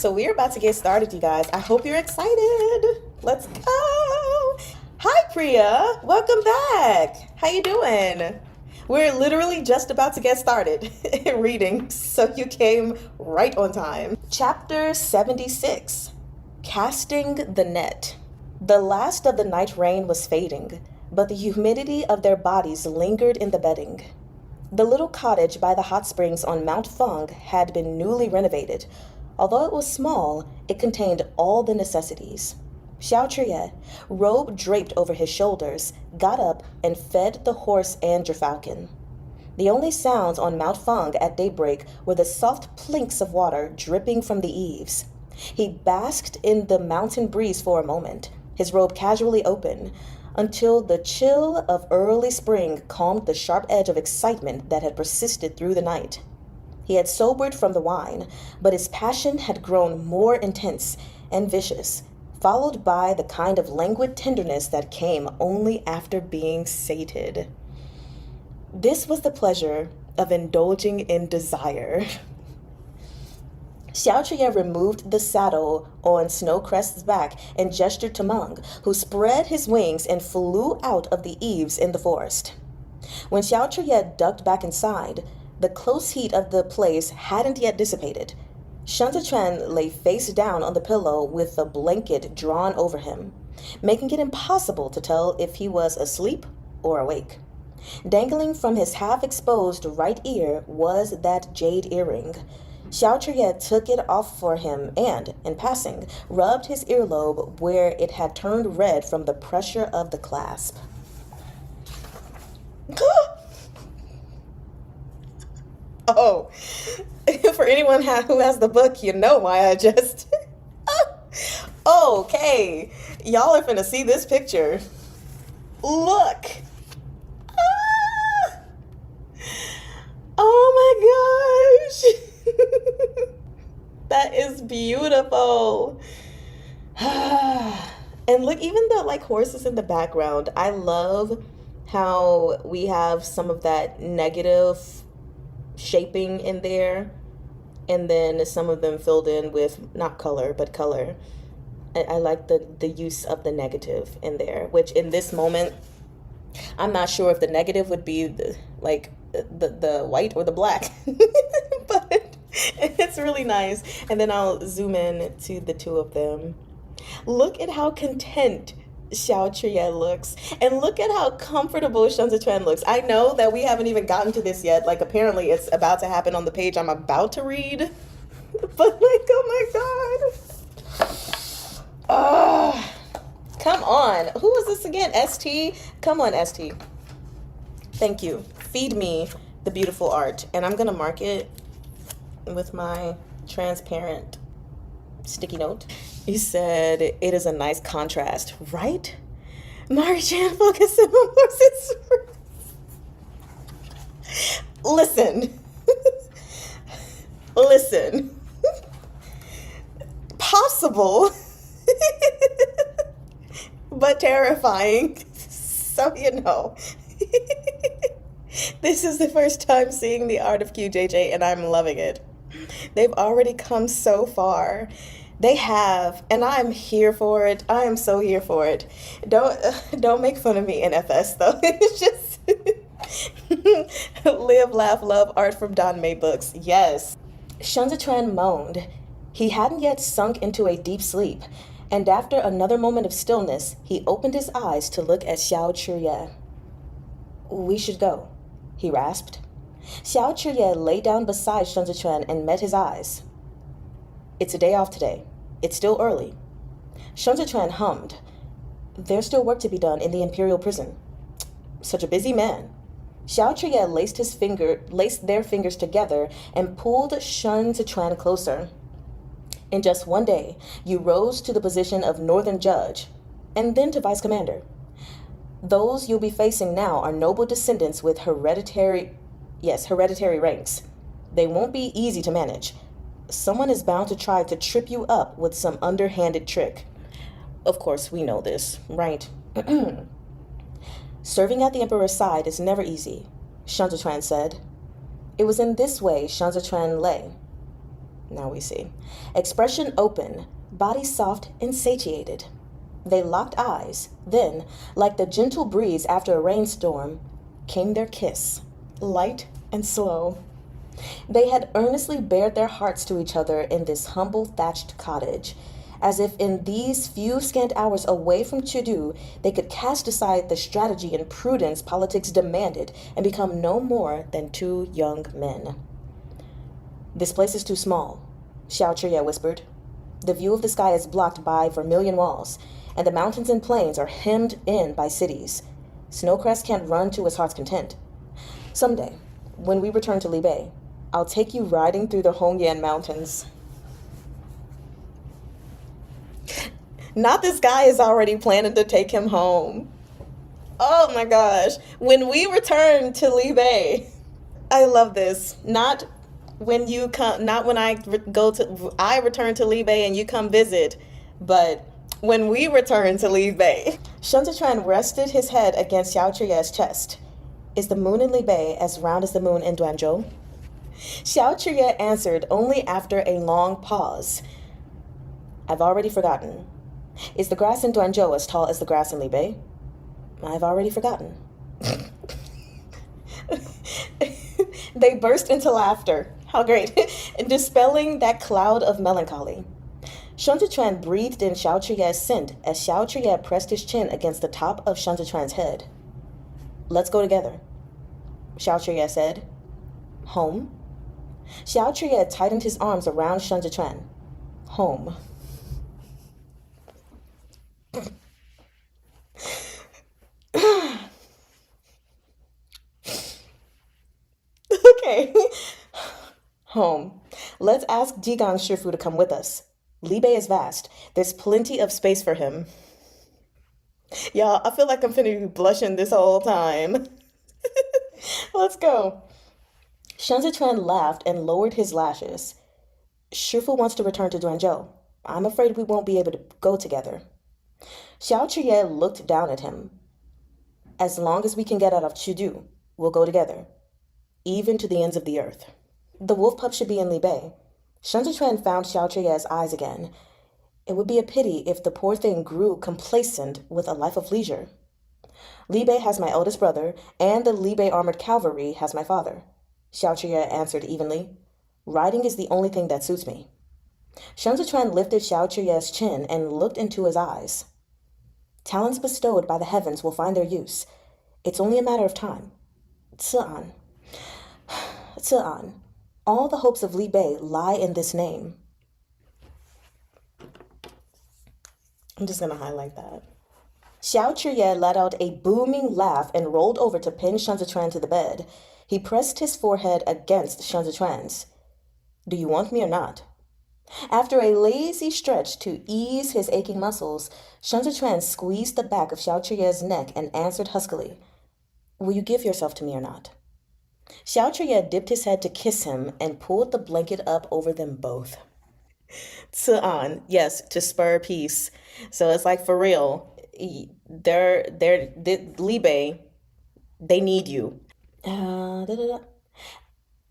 So we're about to get started, you guys. I hope you're excited. Let's go. Hi, Priya. Welcome back. How you doing? We're literally just about to get started reading, so you came right on time. Chapter 76, Casting the Net. The last of the night rain was fading, but the humidity of their bodies lingered in the bedding. The little cottage by the hot springs on Mount Fung had been newly renovated. Although it was small, it contained all the necessities. Xiao Chuye, robe draped over his shoulders, got up and fed the horse and gerfalcon. The only sounds on Mount Fung at daybreak were the soft plinks of water dripping from the eaves. He basked in the mountain breeze for a moment, his robe casually open, until the chill of early spring calmed the sharp edge of excitement that had persisted through the night. He had sobered from the wine, but his passion had grown more intense and vicious, followed by the kind of languid tenderness that came only after being sated. This was the pleasure of indulging in desire. Xiao Chuye removed the saddle on Snowcrest's back and gestured to Meng, who spread his wings and flew out of the eaves in the forest. When Xiao Chuye ducked back inside, the close heat of the place hadn't yet dissipated. Shen Zichuan lay face down on the pillow with a blanket drawn over him, making it impossible to tell if he was asleep or awake. Dangling from his half-exposed right ear was that jade earring. Xiao Chuye took it off for him and, in passing, rubbed his earlobe where it had turned red from the pressure of the clasp. Oh, for anyone who has the book, you know why I just... Okay, y'all are finna see this picture. Look. Oh my gosh. That is beautiful. And look, even the horses in the background, I love how we have some of that negative shaping in there, and then some of them filled in with not color but color. I like the use of the negative in there, which in this moment I'm not sure if the negative would be the white or the black. But it's really nice. And then I'll zoom in to the two of them. Look at how content Xiao Chuye looks, and look at how comfortable Shen Zichuan looks. I know that we haven't even gotten to this yet. Apparently it's about to happen on the page I'm about to read. But oh my god. Come on. Who is this again? ST? Come on, ST. Thank you. Feed me the beautiful art. And I'm gonna mark it with my transparent sticky note. You said it is a nice contrast, right? Mari-chan focusing on horses. Listen. Listen. Possible, but terrifying. So you know. This is the first time seeing the art of QJJ, and I'm loving it. They've already come so far. They have, and I'm here for it. I am so here for it. Don't make fun of me, NFS, though. It's just live, laugh, love art from Don May Books. Yes. Shen Zichuan moaned. He hadn't yet sunk into a deep sleep, and after another moment of stillness, he opened his eyes to look at Xiao Chuye. We should go, he rasped. Xiao Chuye lay down beside Shen Zichuan and met his eyes. It's a day off today. It's still early. Shen Zichuan hummed. There's still work to be done in the imperial prison. Such a busy man. Xiao Chuye laced their fingers together and pulled Shen Zichuan closer. In just one day, you rose to the position of Northern Judge, and then to Vice Commander. Those you'll be facing now are noble descendants with hereditary ranks. They won't be easy to manage. Someone is bound to try to trip you up with some underhanded trick. Of course, we know this, right? Serving at the Emperor's side is never easy, Shen Zichuan said. It was in this way Shen Zichuan lay. Now we see. Expression open, body soft and satiated. They locked eyes. Then, like the gentle breeze after a rainstorm, came their kiss, light and slow. They had earnestly bared their hearts to each other in this humble thatched cottage, as if in these few scant hours away from Chudu they could cast aside the strategy and prudence politics demanded and become no more than two young men. "This place is too small," Xiao Chiye whispered. "The view of the sky is blocked by vermilion walls, and the mountains and plains are hemmed in by cities. Snowcrest can't run to his heart's content. Someday, when we return to Libei, I'll take you riding through the Hongyan Mountains." Not this guy is already planning to take him home. Oh my gosh. When we return to Libei. I love this. Not when you come, not when I return to Libei and you come visit, but when we return to Libei. Shen Zitran rested his head against Xiao Chiye's chest. "Is the moon in Libei as round as the moon in Duanzhou?" Xiao Chiye answered only after a long pause. "I've already forgotten. Is the grass in Duanzhou as tall as the grass in Libei?" "I've already forgotten." They burst into laughter. How great. Dispelling that cloud of melancholy. Shen Zitran breathed in Xiao Chiye's scent as Xiao Chiye pressed his chin against the top of Shen Zitran's head. "Let's go together," Xiao Chiye said. "Home?" Xiao Chiye tightened his arms around Shen Zitran. "Home." Okay. "Home. Let's ask Jigang Shifu to come with us. Libei is vast. There's plenty of space for him." Y'all, I feel like I'm finna be blushing this whole time. Let's go. Shen Zitran laughed and lowered his lashes. "Shifu wants to return to Duanzhou. I'm afraid we won't be able to go together." Xiao Chiye looked down at him. "As long as we can get out of Chudu, we'll go together, even to the ends of the earth." The wolf pup should be in Libei. Shen Zitran found Xiao Chiye's eyes again. It would be a pity if the poor thing grew complacent with a life of leisure. "Libei has my eldest brother, and the Libei armored cavalry has my father," Xiao Chiye answered evenly. "Riding is the only thing that suits me." Shen Zitran lifted Xiao Chiye's chin and looked into his eyes. "Talents bestowed by the heavens will find their use. It's only a matter of time. Ci'an. Ci'an. All the hopes of Libei lie in this name." I'm just going to highlight that. Xiao Chiye let out a booming laugh and rolled over to pin Shen Zitran to the bed. He pressed his forehead against Shen Zitran's. "Do you want me or not?" After a lazy stretch to ease his aching muscles, Shen Zitran squeezed the back of Xiao Chiye's neck and answered huskily, "Will you give yourself to me or not?" Xiao Chiye dipped his head to kiss him and pulled the blanket up over them both. Ci'an, yes, to spur peace. So it's like, for real, Libei, they need you.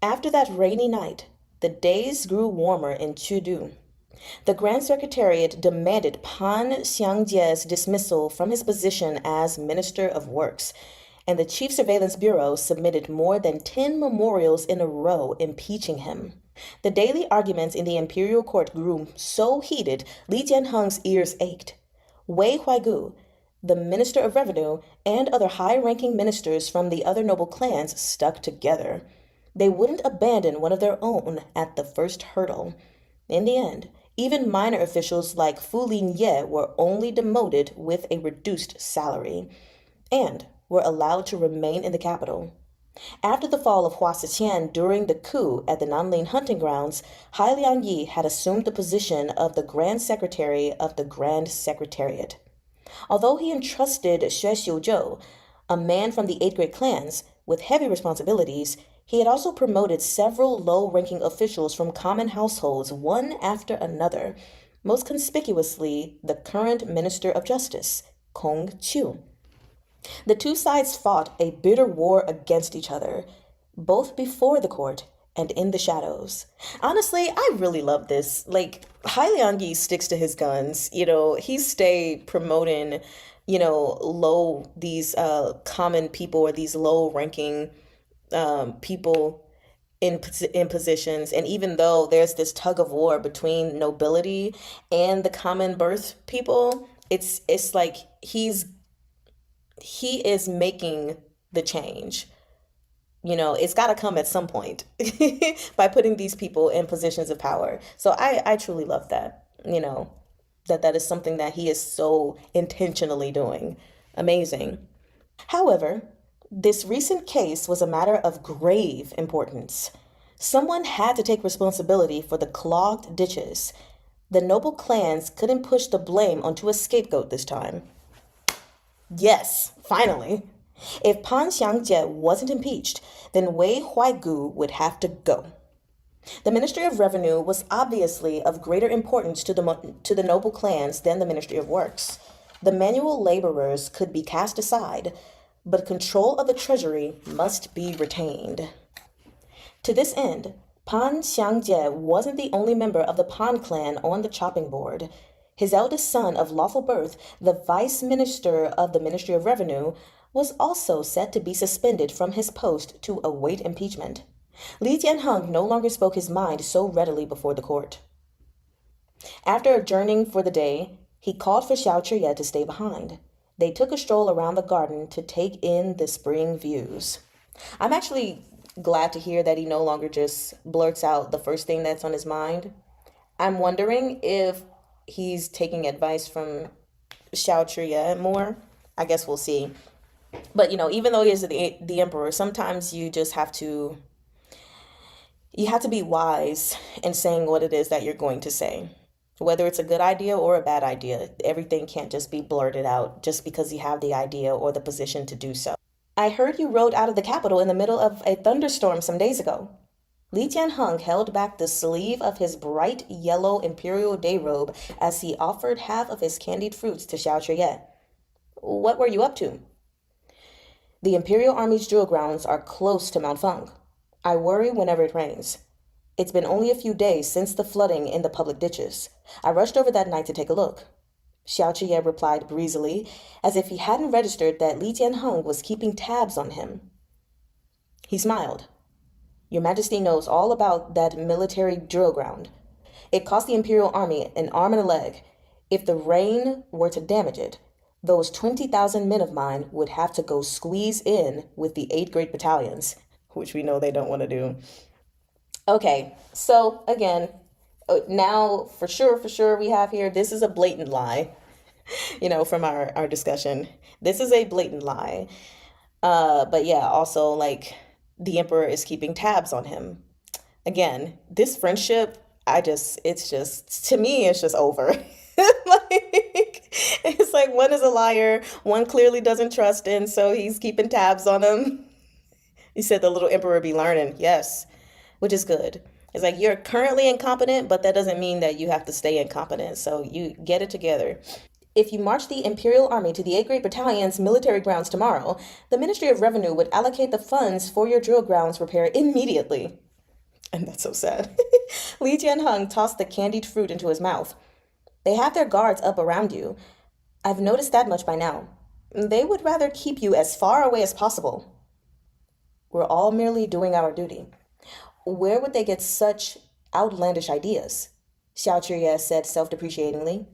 After that rainy night, the days grew warmer in Chudu. The Grand Secretariat demanded Pan Xiangjie's dismissal from his position as Minister of Works, and the Chief Surveillance Bureau submitted more than 10 memorials in a row impeaching him. The daily arguments in the imperial court grew so heated, Li Jianheng's ears ached. Wei Huaigu, the Minister of Revenue, and other high-ranking ministers from the other noble clans stuck together. They wouldn't abandon one of their own at the first hurdle. In the end, even minor officials like Fu Linye were only demoted with a reduced salary, and were allowed to remain in the capital. After the fall of Hua Siqian during the coup at the Nanling hunting grounds, Hai Liangyi had assumed the position of the Grand Secretary of the Grand Secretariat. Although he entrusted Xue Xiuzhou, a man from the 8th grade clans, with heavy responsibilities, he had also promoted several low-ranking officials from common households, one after another, most conspicuously the current Minister of Justice, Kong Qiu. The two sides fought a bitter war against each other, both before the court and in the shadows. Honestly, I really love this. Like, Hai Liangyi sticks to his guns. He stay promoting, these common people or these low ranking people in positions. And even though there's this tug of war between nobility and the common birth people, it's like he is making the change. It's got to come at some point by putting these people in positions of power. So I truly love that, that is something that he is so intentionally doing. Amazing. However, this recent case was a matter of grave importance. Someone had to take responsibility for the clogged ditches. The noble clans couldn't push the blame onto a scapegoat this time. Yes, finally. If Pan Xiangjie wasn't impeached, then Wei Huaigu would have to go. The Ministry of Revenue was obviously of greater importance to the noble clans than the Ministry of Works. The manual laborers could be cast aside, but control of the treasury must be retained. To this end, Pan Xiangjie wasn't the only member of the Pan clan on the chopping board. His eldest son of lawful birth, the vice minister of the Ministry of Revenue, was also set to be suspended from his post to await impeachment. Li Jianheng no longer spoke his mind so readily before the court. After adjourning for the day, he called for Xiao Chuye to stay behind. They took a stroll around the garden to take in the spring views. I'm actually glad to hear that he no longer just blurts out the first thing that's on his mind. I'm wondering if he's taking advice from Xiao Chuye more. I guess we'll see. But even though he is the emperor, sometimes you just have to be wise in saying what it is that you're going to say. Whether it's a good idea or a bad idea, everything can't just be blurted out just because you have the idea or the position to do so. I heard you rode out of the capital in the middle of a thunderstorm some days ago. Li Jianheng held back the sleeve of his bright yellow imperial day robe as he offered half of his candied fruits to Xiao Chuye. What were you up to? The Imperial Army's drill grounds are close to Mount Feng. I worry whenever it rains. It's been only a few days since the flooding in the public ditches. I rushed over that night to take a look. Xiao Chuye replied breezily, as if he hadn't registered that Li Jianheng was keeping tabs on him. He smiled. Your Majesty knows all about that military drill ground. It cost the Imperial Army an arm and a leg. If the rain were to damage it, those 20,000 men of mine would have to go squeeze in with the 8 great battalions, which we know they don't want to do. Okay, so again, now for sure we have here, this is a blatant lie, from our discussion. This is a blatant lie. But yeah, also like the emperor is keeping tabs on him. Again, this friendship, to me, it's just over. It's like one is a liar, one clearly doesn't trust him, so he's keeping tabs on him. He said the little emperor be learning, yes, which is good. It's like you're currently incompetent, but that doesn't mean that you have to stay incompetent, so you get it together. If you march the Imperial Army to the 8 Great Battalion's military grounds tomorrow, the Ministry of Revenue would allocate the funds for your drill grounds repair immediately. And that's so sad. Li Jianheng tossed the candied fruit into his mouth. They have their guards up around you. I've noticed that much by now. They would rather keep you as far away as possible. We're all merely doing our duty. Where would they get such outlandish ideas? Xiao Chuye said self-depreciatingly.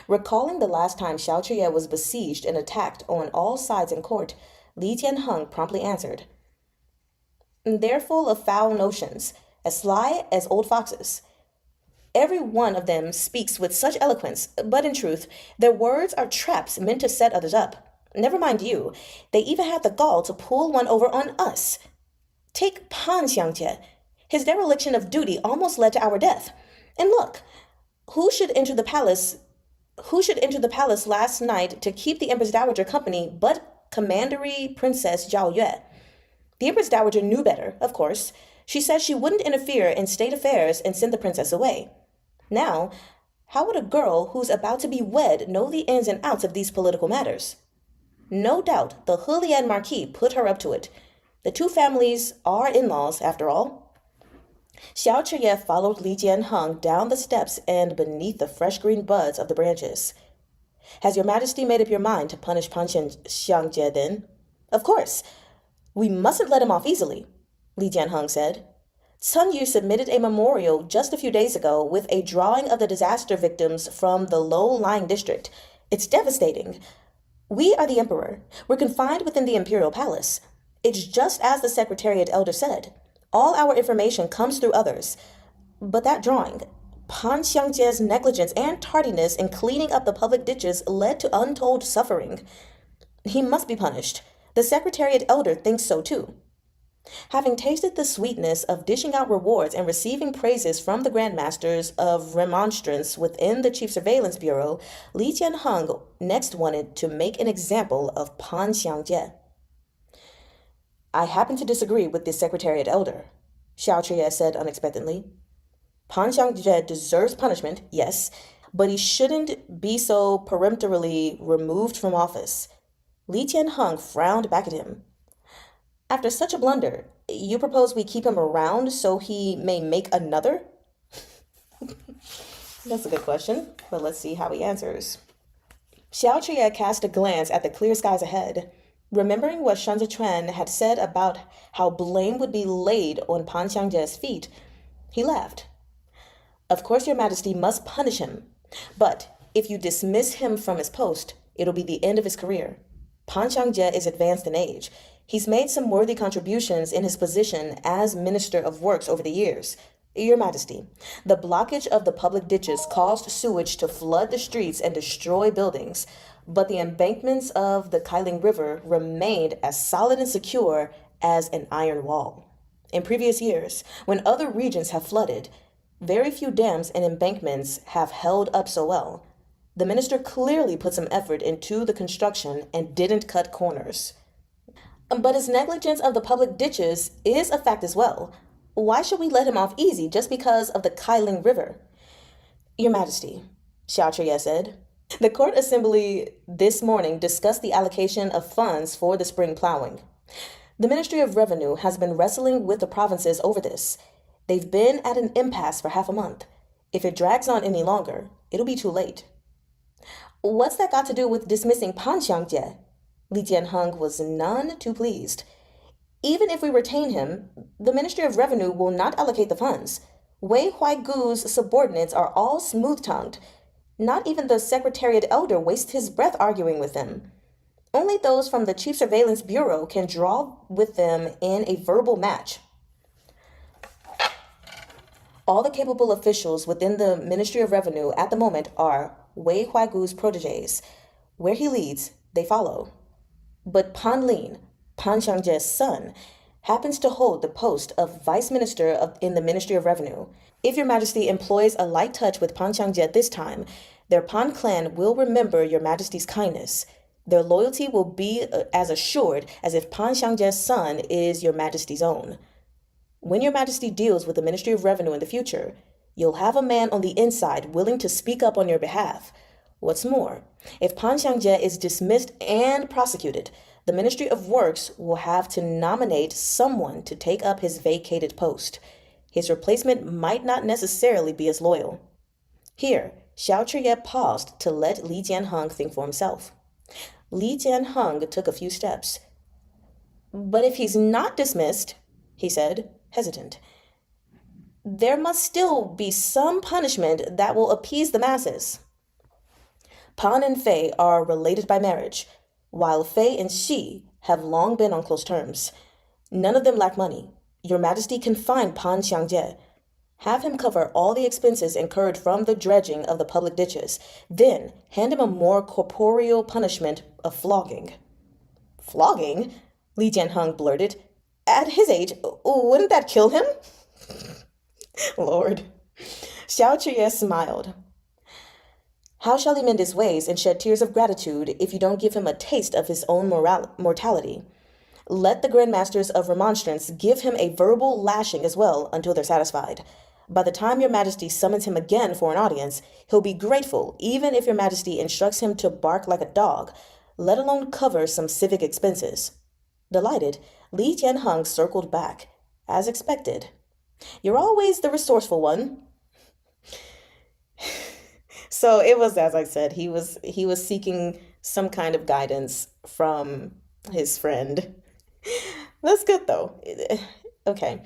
Recalling the last time Xiao Chuye was besieged and attacked on all sides in court, Li Jianheng promptly answered. They're full of foul notions, as sly as old foxes. Every one of them speaks with such eloquence, but in truth, their words are traps meant to set others up. Never mind you, they even had the gall to pull one over on us. Take Pan Xiangjie. His dereliction of duty almost led to our death. And look, who should enter the palace last night to keep the Empress Dowager company but Commandery Princess Zhao Yue? The Empress Dowager knew better, of course. She said she wouldn't interfere in state affairs and send the princess away. Now, how would a girl who's about to be wed know the ins and outs of these political matters? No doubt the Hulian Marquis put her up to it. The two families are in-laws, after all. Xiao Chuye followed Li Jianheng down the steps and beneath the fresh green buds of the branches. Has your majesty made up your mind to punish Pan Xiangjie then? Of course. We mustn't let him off easily, Li Jianheng said. Sun Yu submitted a memorial just a few days ago with a drawing of the disaster victims from the low-lying district. It's devastating. We are the emperor. We're confined within the imperial palace. It's just as the Secretariat Elder said. All our information comes through others. But that drawing, Pan Xiangjie's negligence and tardiness in cleaning up the public ditches led to untold suffering. He must be punished. The Secretariat Elder thinks so too. Having tasted the sweetness of dishing out rewards and receiving praises from the grandmasters of remonstrance within the Chief Surveillance Bureau, Li Jianheng next wanted to make an example of Pan Xiangjie. I happen to disagree with the Secretariat Elder, Xiao Chuye said unexpectedly. Pan Xiangjie deserves punishment, yes, but he shouldn't be so peremptorily removed from office. Li Jianheng frowned back at him. After such a blunder, you propose we keep him around so he may make another? That's a good question, but let's see how he answers. Xiao Chuye cast a glance at the clear skies ahead. Remembering what Shen Zichuan had said about how blame would be laid on Pan Xiangjie's feet, he laughed. Of course your majesty must punish him, but if you dismiss him from his post, it'll be the end of his career. Pan Xiangjie is advanced in age. He's made some worthy contributions in his position as Minister of Works over the years. Your Majesty, the blockage of the public ditches caused sewage to flood the streets and destroy buildings, but the embankments of the Kailing River remained as solid and secure as an iron wall. In previous years, when other regions have flooded, very few dams and embankments have held up so well. The minister clearly put some effort into the construction and didn't cut corners. But his negligence of the public ditches is a fact as well. Why should we let him off easy just because of the Kailing River? Your Majesty, Xiao Chuye said. The court assembly this morning discussed the allocation of funds for the spring plowing. The Ministry of Revenue has been wrestling with the provinces over this. They've been at an impasse for half a month. If it drags on any longer, it'll be too late. What's that got to do with dismissing Pan Xiangjie? Li Jianheng was none too pleased. Even if we retain him, the Ministry of Revenue will not allocate the funds. Wei Huaigu's subordinates are all smooth-tongued. Not even the Secretariat Elder wastes his breath arguing with them. Only those from the Chief Surveillance Bureau can draw with them in a verbal match. All the capable officials within the Ministry of Revenue at the moment are Wei Huaigu's protégés. Where he leads, they follow. But Pan Lin, Pan Xiangjie's son, happens to hold the post of Vice Minister in the Ministry of Revenue. If your Majesty employs a light touch with Pan Xiangjie this time, their Pan clan will remember your Majesty's kindness. Their loyalty will be as assured as if Pan Xiangjie's son is your Majesty's own. When your Majesty deals with the Ministry of Revenue in the future, you'll have a man on the inside willing to speak up on your behalf. What's more, if Pan Xiangjie is dismissed and prosecuted, the Ministry of Works will have to nominate someone to take up his vacated post. His replacement might not necessarily be as loyal. Here, Xiao Chuye paused to let Li Jianheng think for himself. Li Jianheng took a few steps. But if he's not dismissed, he said, hesitant, there must still be some punishment that will appease the masses. Pan and Fei are related by marriage, while Fei and Xi have long been on close terms. None of them lack money. Your Majesty can find Pan Xiangjie. Have him cover all the expenses incurred from the dredging of the public ditches. Then hand him a more corporeal punishment of flogging. Flogging? Li Jianheng blurted. At his age, wouldn't that kill him? Lord. Xiao Chuye smiled. How shall he mend his ways and shed tears of gratitude if you don't give him a taste of his own mortality? Let the grandmasters of remonstrance give him a verbal lashing as well until they're satisfied. By the time your Majesty summons him again for an audience, he'll be grateful even if your Majesty instructs him to bark like a dog, let alone cover some civic expenses. Delighted, Li Jianheng circled back, as expected. You're always the resourceful one. So it was, as I said, he was seeking some kind of guidance from his friend. That's good though. Okay.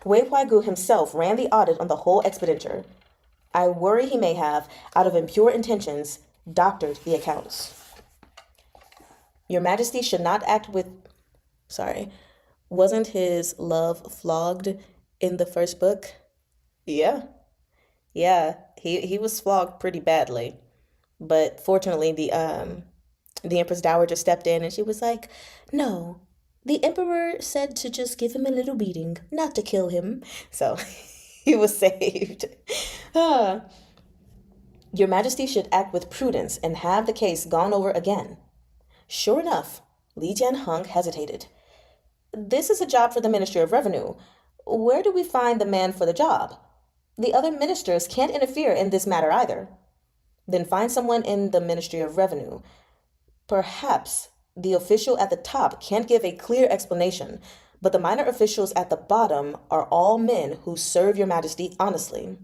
Wei Huaigu himself ran the audit on the whole expenditure. I worry he may have, out of impure intentions, doctored the accounts. Your Majesty should not act with. Sorry. Wasn't his love flogged in the first book? Yeah. Yeah. He was flogged pretty badly. But fortunately the Empress Dowager stepped in and she was like, "No. The Emperor said to just give him a little beating, not to kill him." So he was saved. Ah. Your Majesty should act with prudence and have the case gone over again. Sure enough, Li Jianheng hesitated. This is a job for the Ministry of Revenue. Where do we find the man for the job? The other ministers can't interfere in this matter either. Then find someone in the Ministry of Revenue. Perhaps the official at the top can't give a clear explanation, but the minor officials at the bottom are all men who serve your Majesty honestly.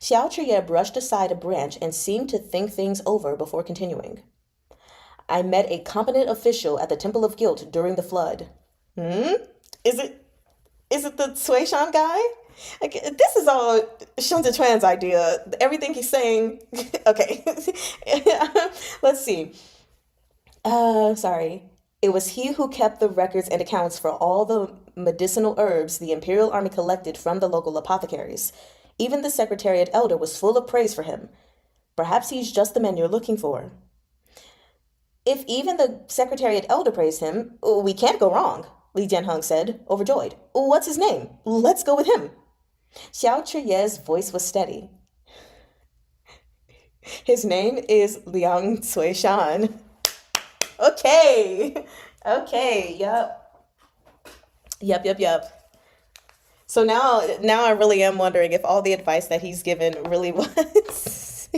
Xiao Chuye brushed aside a branch and seemed to think things over before continuing. I met a competent official at the Temple of Guilt during the flood. Is it the Suishan guy? Like, this is all Shun Zhiquan's idea. Everything he's saying. Okay. Let's see. Sorry. It was he who kept the records and accounts for all the medicinal herbs the Imperial Army collected from the local apothecaries. Even the Secretariat Elder was full of praise for him. Perhaps he's just the man you're looking for. If even the Secretariat Elder praised him, we can't go wrong, Li Jianheng said, overjoyed. What's his name? Let's go with him. Xiao Chuye's voice was steady. His name is Liang Cuishan. Okay. Yep. So now I really am wondering if all the advice that he's given really was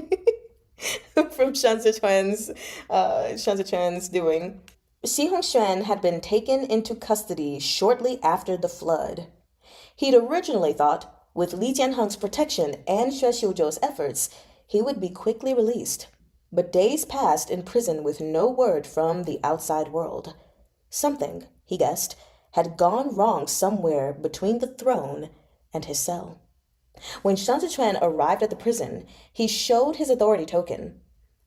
from Shun Zhiquan's doing. Xi Hongxuan had been taken into custody shortly after the flood. He'd originally thought, with Li Jianheng's protection and Xue Xiuzhou's efforts, he would be quickly released. But days passed in prison with no word from the outside world. Something, he guessed, had gone wrong somewhere between the throne and his cell. When Shun Zhiquan arrived at the prison, he showed his authority token.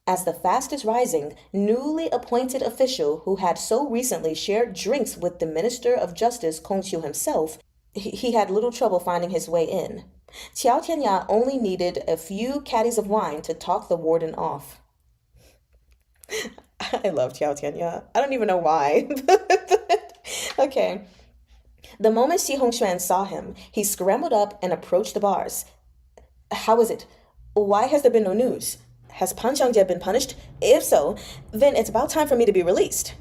As the fastest rising, newly appointed official who had so recently shared drinks with the Minister of Justice Kong Qiu himself, he had little trouble finding his way in. Qiao Tianya only needed a few caddies of wine to talk the warden off. I love Qiao Tianya. I don't even know why. Okay. The moment Xi Hongxuan saw him, he scrambled up and approached the bars. How is it? Why has there been no news? Has Pan Xiangjie been punished? If so, then it's about time for me to be released.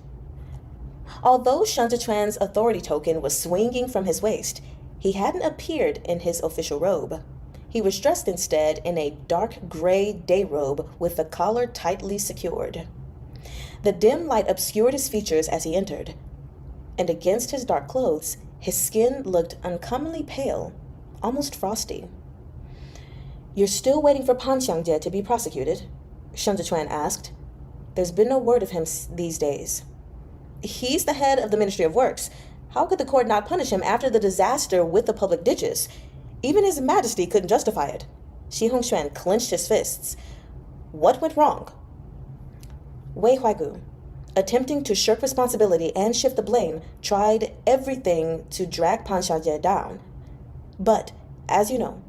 Although Shun Zhiquan's authority token was swinging from his waist, he hadn't appeared in his official robe. He was dressed instead in a dark gray day robe with the collar tightly secured. The dim light obscured his features as he entered, and against his dark clothes, his skin looked uncommonly pale, almost frosty. You're still waiting for Pan Xiangjie to be prosecuted? Shun Zhiquan asked. There's been no word of him these days. He's the head of the Ministry of Works. How could the court not punish him after the disaster with the public ditches? Even His Majesty couldn't justify it. Xi Hongxuan clenched his fists. What went wrong? Wei Huaigu, attempting to shirk responsibility and shift the blame, tried everything to drag Pan Xiangjie down. But, as you know,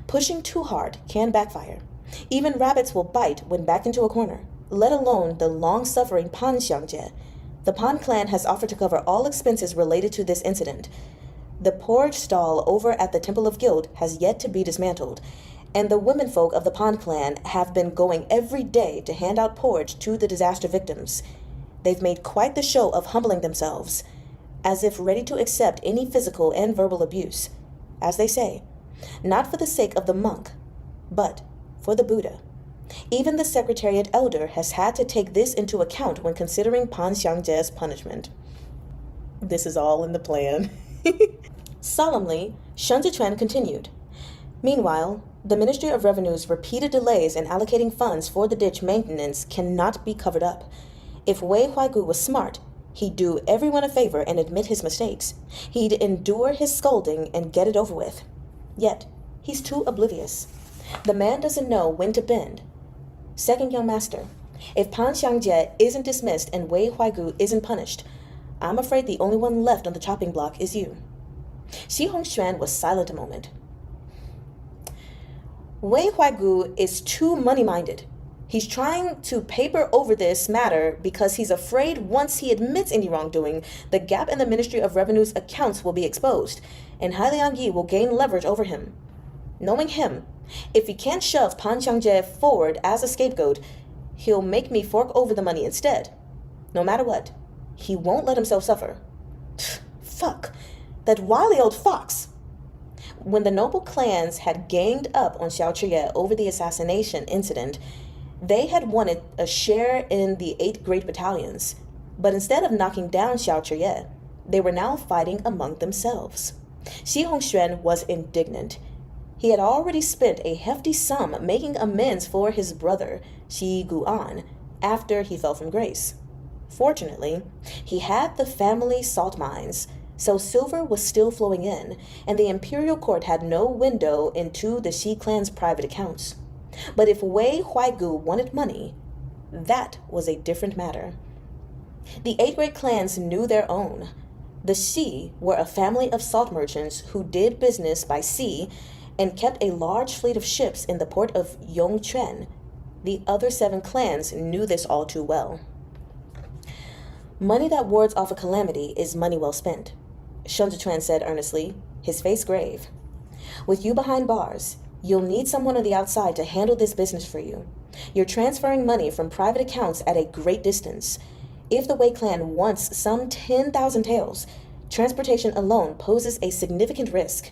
pushing too hard can backfire. Even rabbits will bite when backed into a corner, let alone the long-suffering Pan Xiangjie. The Pan clan has offered to cover all expenses related to this incident. The porridge stall over at the Temple of Guild has yet to be dismantled, and the womenfolk of the Pan clan have been going every day to hand out porridge to the disaster victims. They've made quite the show of humbling themselves, as if ready to accept any physical and verbal abuse. As they say, not for the sake of the monk, but for the Buddha. Even the Secretariat Elder has had to take this into account when considering Pan Xiangjie's punishment. This is all in the plan. Solemnly, Shen Zichuan continued. Meanwhile, the Ministry of Revenue's repeated delays in allocating funds for the ditch maintenance cannot be covered up. If Wei Huaigu was smart, he'd do everyone a favor and admit his mistakes. He'd endure his scolding and get it over with. Yet, he's too oblivious. The man doesn't know when to bend. Second young master, if Pan Xiangjie isn't dismissed and Wei Huaigu isn't punished, I'm afraid the only one left on the chopping block is you. Xi Hongxuan was silent a moment. Wei Huaigu is too money-minded. He's trying to paper over this matter because he's afraid once he admits any wrongdoing, the gap in the Ministry of Revenue's accounts will be exposed, and Hailiang Yi will gain leverage over him. Knowing him, if he can't shove Pan Xiangjie forward as a scapegoat, he'll make me fork over the money instead. No matter what, he won't let himself suffer. Fuck, that wily old fox. When the noble clans had ganged up on Xiao Chiye over the assassination incident, they had wanted a share in the 8 great battalions. But instead of knocking down Xiao Chiye, they were now fighting among themselves. Xi Hongxuan was indignant. He had already spent a hefty sum making amends for his brother, Xi Guan, after he fell from grace. Fortunately, he had the family salt mines, so silver was still flowing in, and the imperial court had no window into the Xi clan's private accounts. But if Wei Huaigu wanted money, that was a different matter. The 8 great clans knew their own. The Xi were a family of salt merchants who did business by sea and kept a large fleet of ships in the port of Yongquan. The other 7 clans knew this all too well. Money that wards off a calamity is money well spent, Shen Zichuan said earnestly, his face grave. With you behind bars, you'll need someone on the outside to handle this business for you. You're transferring money from private accounts at a great distance. If the Wei clan wants some 10,000 taels, transportation alone poses a significant risk.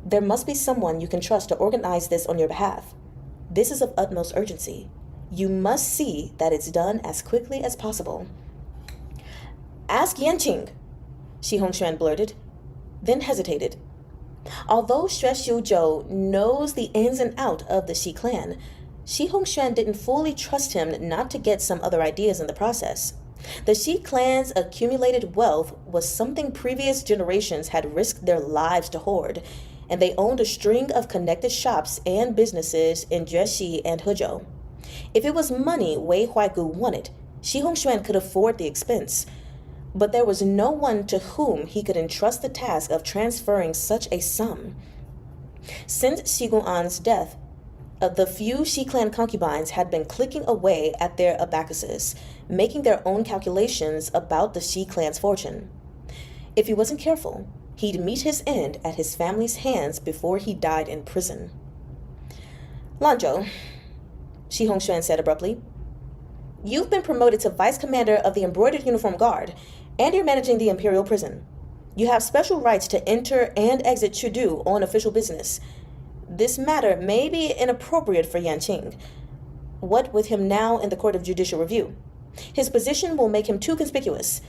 There must be someone you can trust to organize this on your behalf. This is of utmost urgency. You must see that it's done as quickly as possible. Ask Yanqing, Xi Hongxuan blurted, then hesitated. Although Xue Xiuzhou knows the ins and outs of the Xi clan, Xi Hongxuan didn't fully trust him not to get some other ideas in the process. The Xi clan's accumulated wealth was something previous generations had risked their lives to hoard, and they owned a string of connected shops and businesses in Juexi and Hezhou. If it was money Wei Huaigu wanted, Xi Hongxuan could afford the expense. But there was no one to whom he could entrust the task of transferring such a sum. Since Xi Guan's death, the few Xi clan concubines had been clicking away at their abacuses, making their own calculations about the Xi clan's fortune. If he wasn't careful, he'd meet his end at his family's hands before he died in prison. Lanzhou, Xi Hongxuan said abruptly, you've been promoted to vice commander of the Embroidered Uniform Guard, and you're managing the imperial prison. You have special rights to enter and exit Chudu on official business. This matter may be inappropriate for Yanqing. What with him now in the Court of Judicial Review? His position will make him too conspicuous.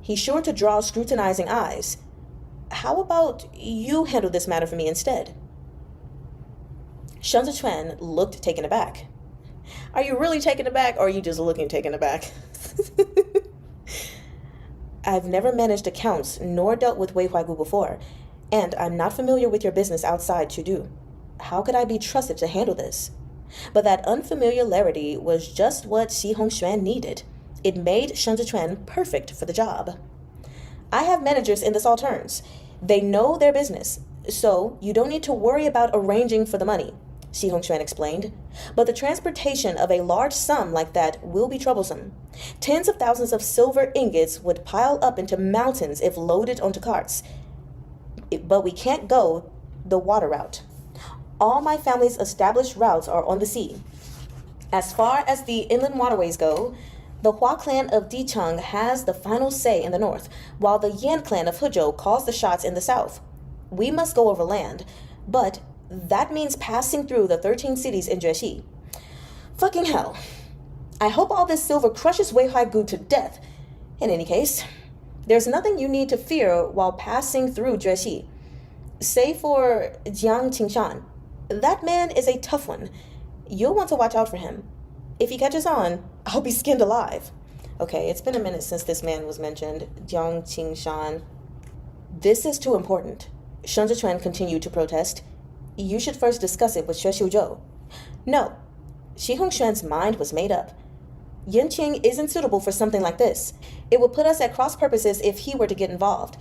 He's sure to draw scrutinizing eyes. How about you handle this matter for me instead? Shen Zichuan looked taken aback. Are you really taken aback, or are you just looking taken aback? I've never managed accounts nor dealt with Wei Huaigu before, and I'm not familiar with your business outside Chudu. How could I be trusted to handle this? But that unfamiliarity was just what Xi Hongxuan needed. It made Shen Zichuan perfect for the job. I have managers in the Salterns. They know their business, so you don't need to worry about arranging for the money, Xi Hongxuan explained. But the transportation of a large sum like that will be troublesome. Tens of thousands of silver ingots would pile up into mountains if loaded onto carts. But we can't go the water route. All my family's established routes are on the sea. As far as the inland waterways go, the Hua clan of Dicheng has the final say in the north, while the Yan clan of Hezhou calls the shots in the south. We must go over land, but that means passing through the 13 cities in Juexi. Fucking hell. I hope all this silver crushes Wei Huaigu to death. In any case, there's nothing you need to fear while passing through Juexi. Say for Jiang Qingshan. That man is a tough one. You'll want to watch out for him. If he catches on, I'll be skinned alive. Okay, it's been a minute since this man was mentioned. Jiang Qingshan. This is too important. Shen Zhichuan continued to protest. You should first discuss it with Xue Xiuzhou. No. Shi Hongxuan's mind was made up. Yan Qing isn't suitable for something like this. It would put us at cross purposes if he were to get involved.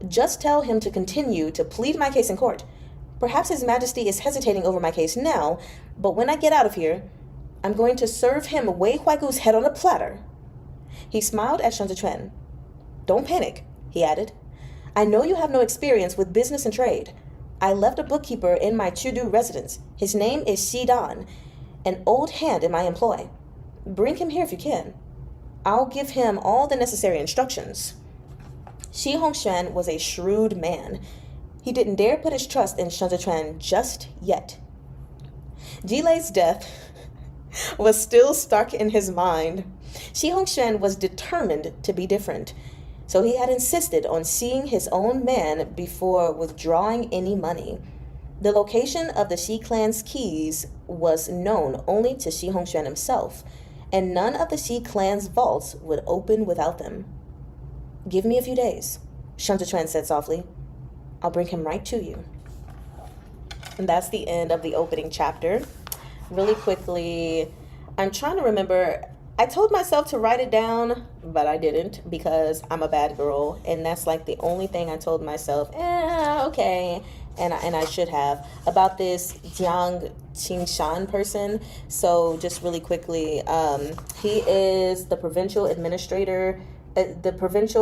Just tell him to continue to plead my case in court. Perhaps His Majesty is hesitating over my case now, but when I get out of here, I'm going to serve him Wei Huaigu's head on a platter. He smiled at Shen Zhichuan. Don't panic, he added. I know you have no experience with business and trade. I left a bookkeeper in my Chudu residence. His name is Xi Dan, an old hand in my employ. Bring him here if you can. I'll give him all the necessary instructions. Shi Hongxuan was a shrewd man. He didn't dare put his trust in Shen Zhichuan just yet. Jilei's death was still stuck in his mind. Shi Hongxuan was determined to be different, so he had insisted on seeing his own man before withdrawing any money. The location of the Shi clan's keys was known only to Shi Hongxuan himself, and none of the Shi clan's vaults would open without them. Give me a few days, Shen Zhichuan said softly. I'll bring him right to you. And that's the end of the opening chapter. Really quickly, I'm trying to remember. I told myself to write it down, but I didn't because I'm a bad girl. And that's like the only thing I told myself, okay. And I should have, about this Jiang Qingshan person. So just really quickly, he is the provincial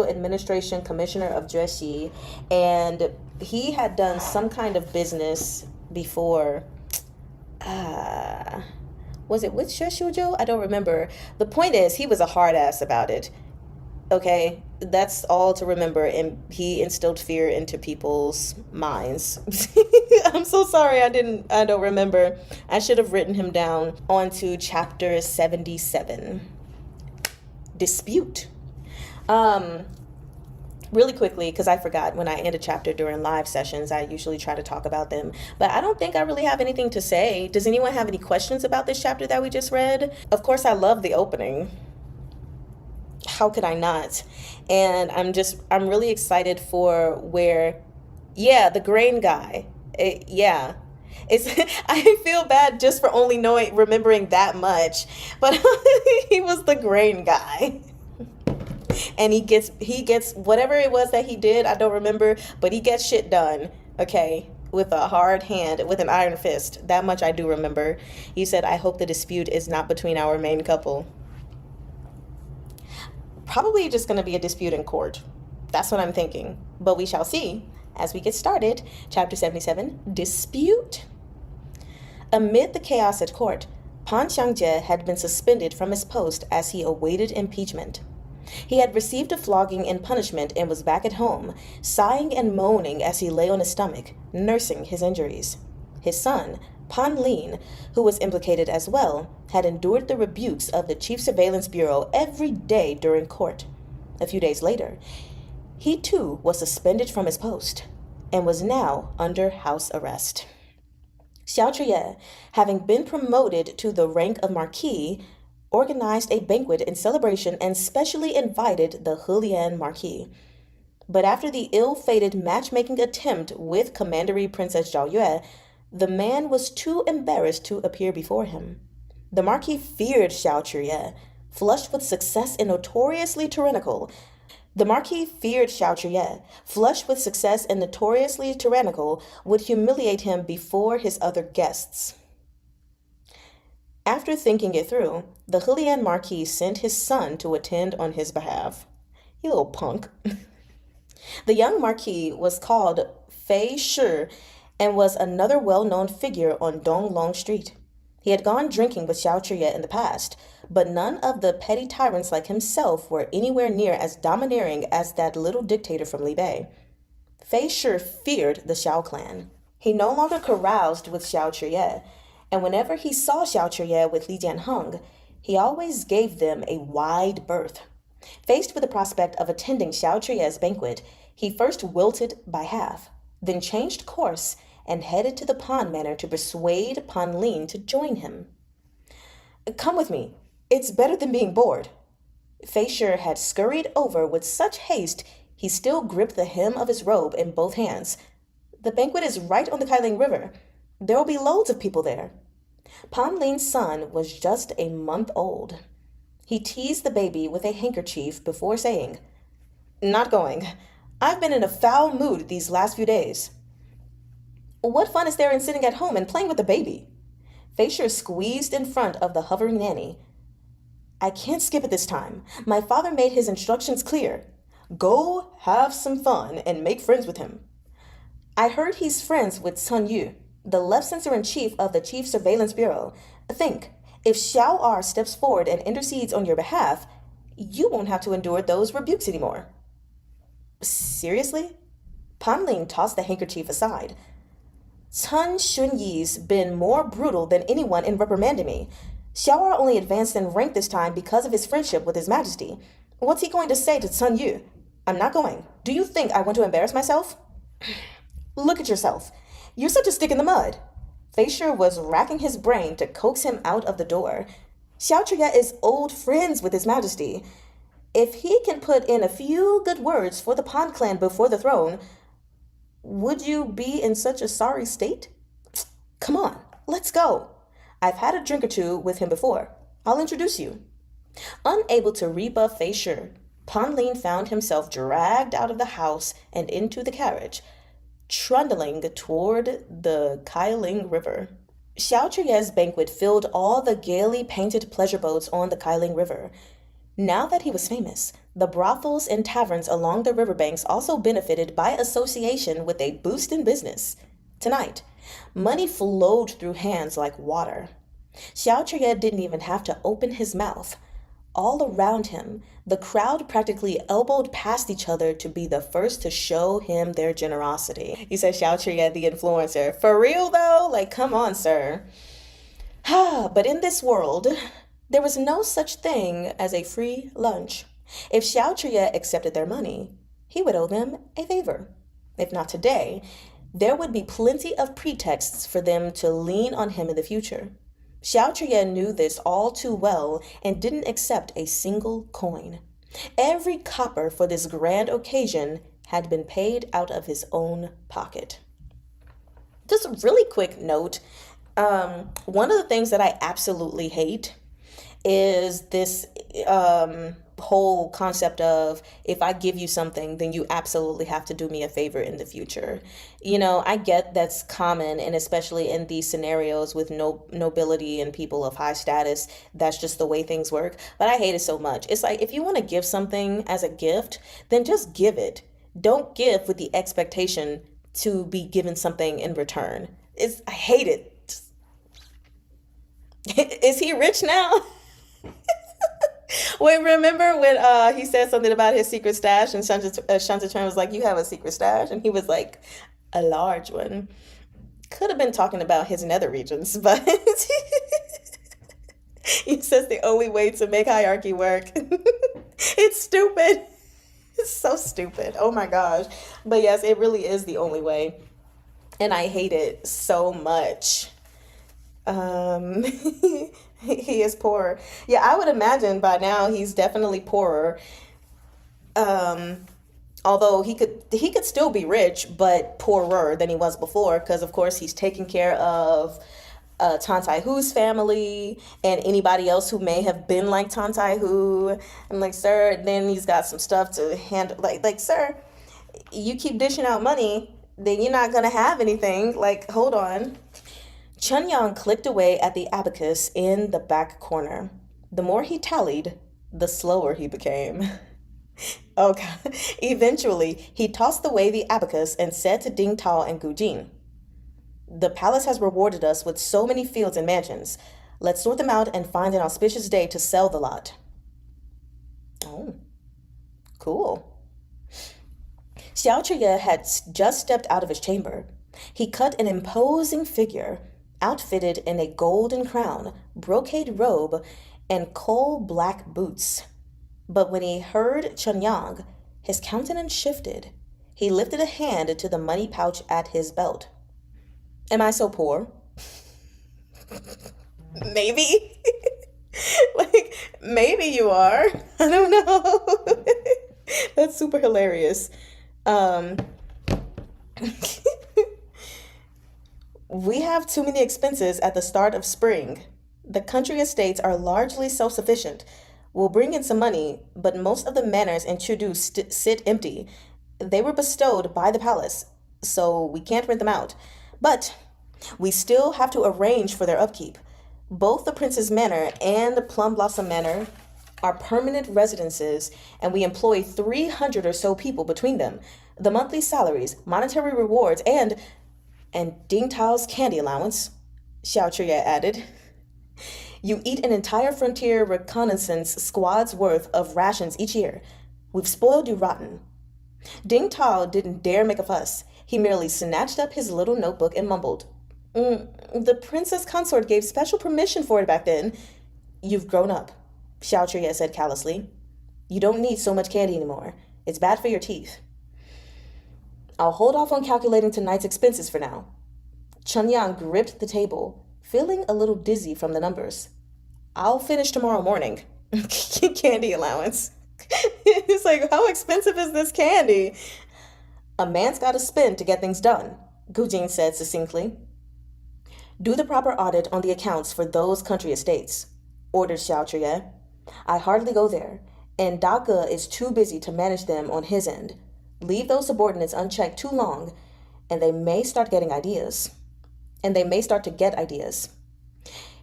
administration commissioner of Jueshi, and he had done some kind of business before. Was it with Xue Xiuzhou? I don't remember. The point is, he was a hard ass about it. Okay, that's all to remember, and he instilled fear into people's minds. I'm so sorry, I don't remember. I should have written him down. On to chapter 77. Dispute. Really quickly, because I forgot, when I end a chapter during live sessions, I usually try to talk about them. But I don't think I really have anything to say. Does anyone have any questions about this chapter that we just read? Of course, I love the opening. How could I not? And I'm really excited for where, the grain guy. I feel bad just for only remembering that much, but he was the grain guy. And he gets whatever it was that he did, I don't remember, but he gets shit done, okay, with a hard hand, with an iron fist. That much I do remember. He said, I hope the dispute is not between our main couple. Probably just going to be a dispute in court. That's what I'm thinking. But we shall see as we get started. Chapter 77, Dispute. Amid the chaos at court, Pan Xiangjie had been suspended from his post as he awaited impeachment. He had received a flogging in punishment and was back at home, sighing and moaning as he lay on his stomach, nursing his injuries. His son, Pan Lin, who was implicated as well, had endured the rebukes of the Chief Surveillance Bureau every day during court. A few days later, he too was suspended from his post and was now under house arrest. Xiao Chuye, having been promoted to the rank of Marquis, organized a banquet in celebration and specially invited the Helian Marquis. But after the ill-fated matchmaking attempt with Commandery Princess Zhao Yue, the man was too embarrassed to appear before him. The Marquis feared Xiao Chuye, flushed with success and notoriously tyrannical. Would humiliate him before his other guests. After thinking it through, the Helian Marquis sent his son to attend on his behalf. You little punk. The young Marquis was called Fei Shi and was another well-known figure on Donglong Street. He had gone drinking with Xiao Chuye in the past, but none of the petty tyrants like himself were anywhere near as domineering as that little dictator from Libei. Fei Shi feared the Xiao clan. He no longer caroused with Xiao Chuye, and whenever he saw Xiao Chuye with Li Jianheng, he always gave them a wide berth. Faced with the prospect of attending Xiao Chuye's banquet, he first wilted by half, then changed course and headed to the pond manor to persuade Pan Lin to join him. Come with me. It's better than being bored. Feisher had scurried over with such haste he still gripped the hem of his robe in both hands. The banquet is right on the Kailing River. There will be loads of people there. Pan Lin's son was just a month old. He teased the baby with a handkerchief before saying, Not going. I've been in a foul mood these last few days. What fun is there in sitting at home and playing with the baby? Feisher squeezed in front of the hovering nanny. I can't skip it this time. My father made his instructions clear. Go have some fun and make friends with him. I heard he's friends with Sun Yu, the left censor-in-chief of the Chief Surveillance Bureau. Think, if Xiao R steps forward and intercedes on your behalf, you won't have to endure those rebukes anymore. Seriously? Pan Ling tossed the handkerchief aside. Cun Shunyi's been more brutal than anyone in reprimanding me. Xiao'er only advanced in rank this time because of his friendship with His Majesty. What's he going to say to Sun Yu? I'm not going. Do you think I want to embarrass myself? Look at yourself. You're such a stick in the mud. Feisher was racking his brain to coax him out of the door. Xiao Chuya is old friends with His Majesty. If he can put in a few good words for the Pan clan before the throne, would you be in such a sorry state? Come on, let's go. I've had a drink or two with him before. I'll introduce you. Unable to rebuff Feisher, Pan Lin found himself dragged out of the house and into the carriage, trundling toward the Kailing River. Xiao Chuye's banquet filled all the gaily painted pleasure boats on the Kailing River. Now that he was famous, the brothels and taverns along the riverbanks also benefited by association with a boost in business. Tonight, money flowed through hands like water. Xiao Chuye didn't even have to open his mouth. All around him, the crowd practically elbowed past each other to be the first to show him their generosity. You said Xiao Chuye, the influencer. For real though? Like, come on, sir. But in this world, there was no such thing as a free lunch. If Xiao Chuye accepted their money, he would owe them a favor. If not today, there would be plenty of pretexts for them to lean on him in the future. Xiao Chuye knew this all too well and didn't accept a single coin. Every copper for this grand occasion had been paid out of his own pocket. Just a really quick note, one of the things that I absolutely hate is this whole concept of if I give you something, then you absolutely have to do me a favor in the future. You know, I get that's common, and especially in these scenarios with nobility and people of high status, that's just the way things work. But I hate it so much. It's like, if you want to give something as a gift, then just give it. Don't give with the expectation to be given something in return. I hate it. Is he rich now? Wait, remember when he said something about his secret stash, and Shantatran was like, you have a secret stash? And he was like, a large one. Could have been talking about his nether regions, but he says the only way to make hierarchy work. It's stupid. It's so stupid. Oh my gosh. But yes, it really is the only way. And I hate it so much. He is poor. Yeah, I would imagine by now he's definitely poorer. Although he could still be rich, but poorer than he was before, because of course he's taking care of Tan Tai Hu's family and anybody else who may have been like Tan Tai Hu. I'm like, sir, then he's got some stuff to handle. Like, sir, you keep dishing out money, then you're not gonna have anything. Like, hold on. Chun Yang clicked away at the abacus in the back corner. The more he tallied, the slower he became. Oh God. Eventually, he tossed away the abacus and said to Ding Tao and Gu Jin, the palace has rewarded us with so many fields and mansions. Let's sort them out and find an auspicious day to sell the lot. Oh, cool. Xiao Chuye had just stepped out of his chamber. He cut an imposing figure, outfitted in a golden crown, brocade robe, and coal-black boots. But when he heard Chun Yang, his countenance shifted. He lifted a hand to the money pouch at his belt. Am I so poor? Maybe. Like, maybe you are. I don't know. That's super hilarious. Um, we have too many expenses at the start of spring. The country estates are largely self sufficient. We'll bring in some money, but most of the manors in Chudu sit empty. They were bestowed by the palace, so we can't rent them out. But we still have to arrange for their upkeep. Both the Prince's Manor and the Plum Blossom Manor are permanent residences, and we employ 300 or so people between them. The monthly salaries, monetary rewards, and Ding Tao's candy allowance, Xiao Chuya added. You eat an entire frontier reconnaissance squad's worth of rations each year. We've spoiled you rotten. Ding Tao didn't dare make a fuss. He merely snatched up his little notebook and mumbled. The princess consort gave special permission for it back then. You've grown up, Xiao Chuya said callously. You don't need so much candy anymore. It's bad for your teeth. I'll hold off on calculating tonight's expenses for now. Chen Yang gripped the table, feeling a little dizzy from the numbers. I'll finish tomorrow morning. Candy allowance. It's like, how expensive is this candy? A man's got to spend to get things done, Gu Jing said succinctly. Do the proper audit on the accounts for those country estates, ordered Xiao Chuya. I hardly go there, and Daka is too busy to manage them on his end. Leave those subordinates unchecked too long, and they may start to get ideas.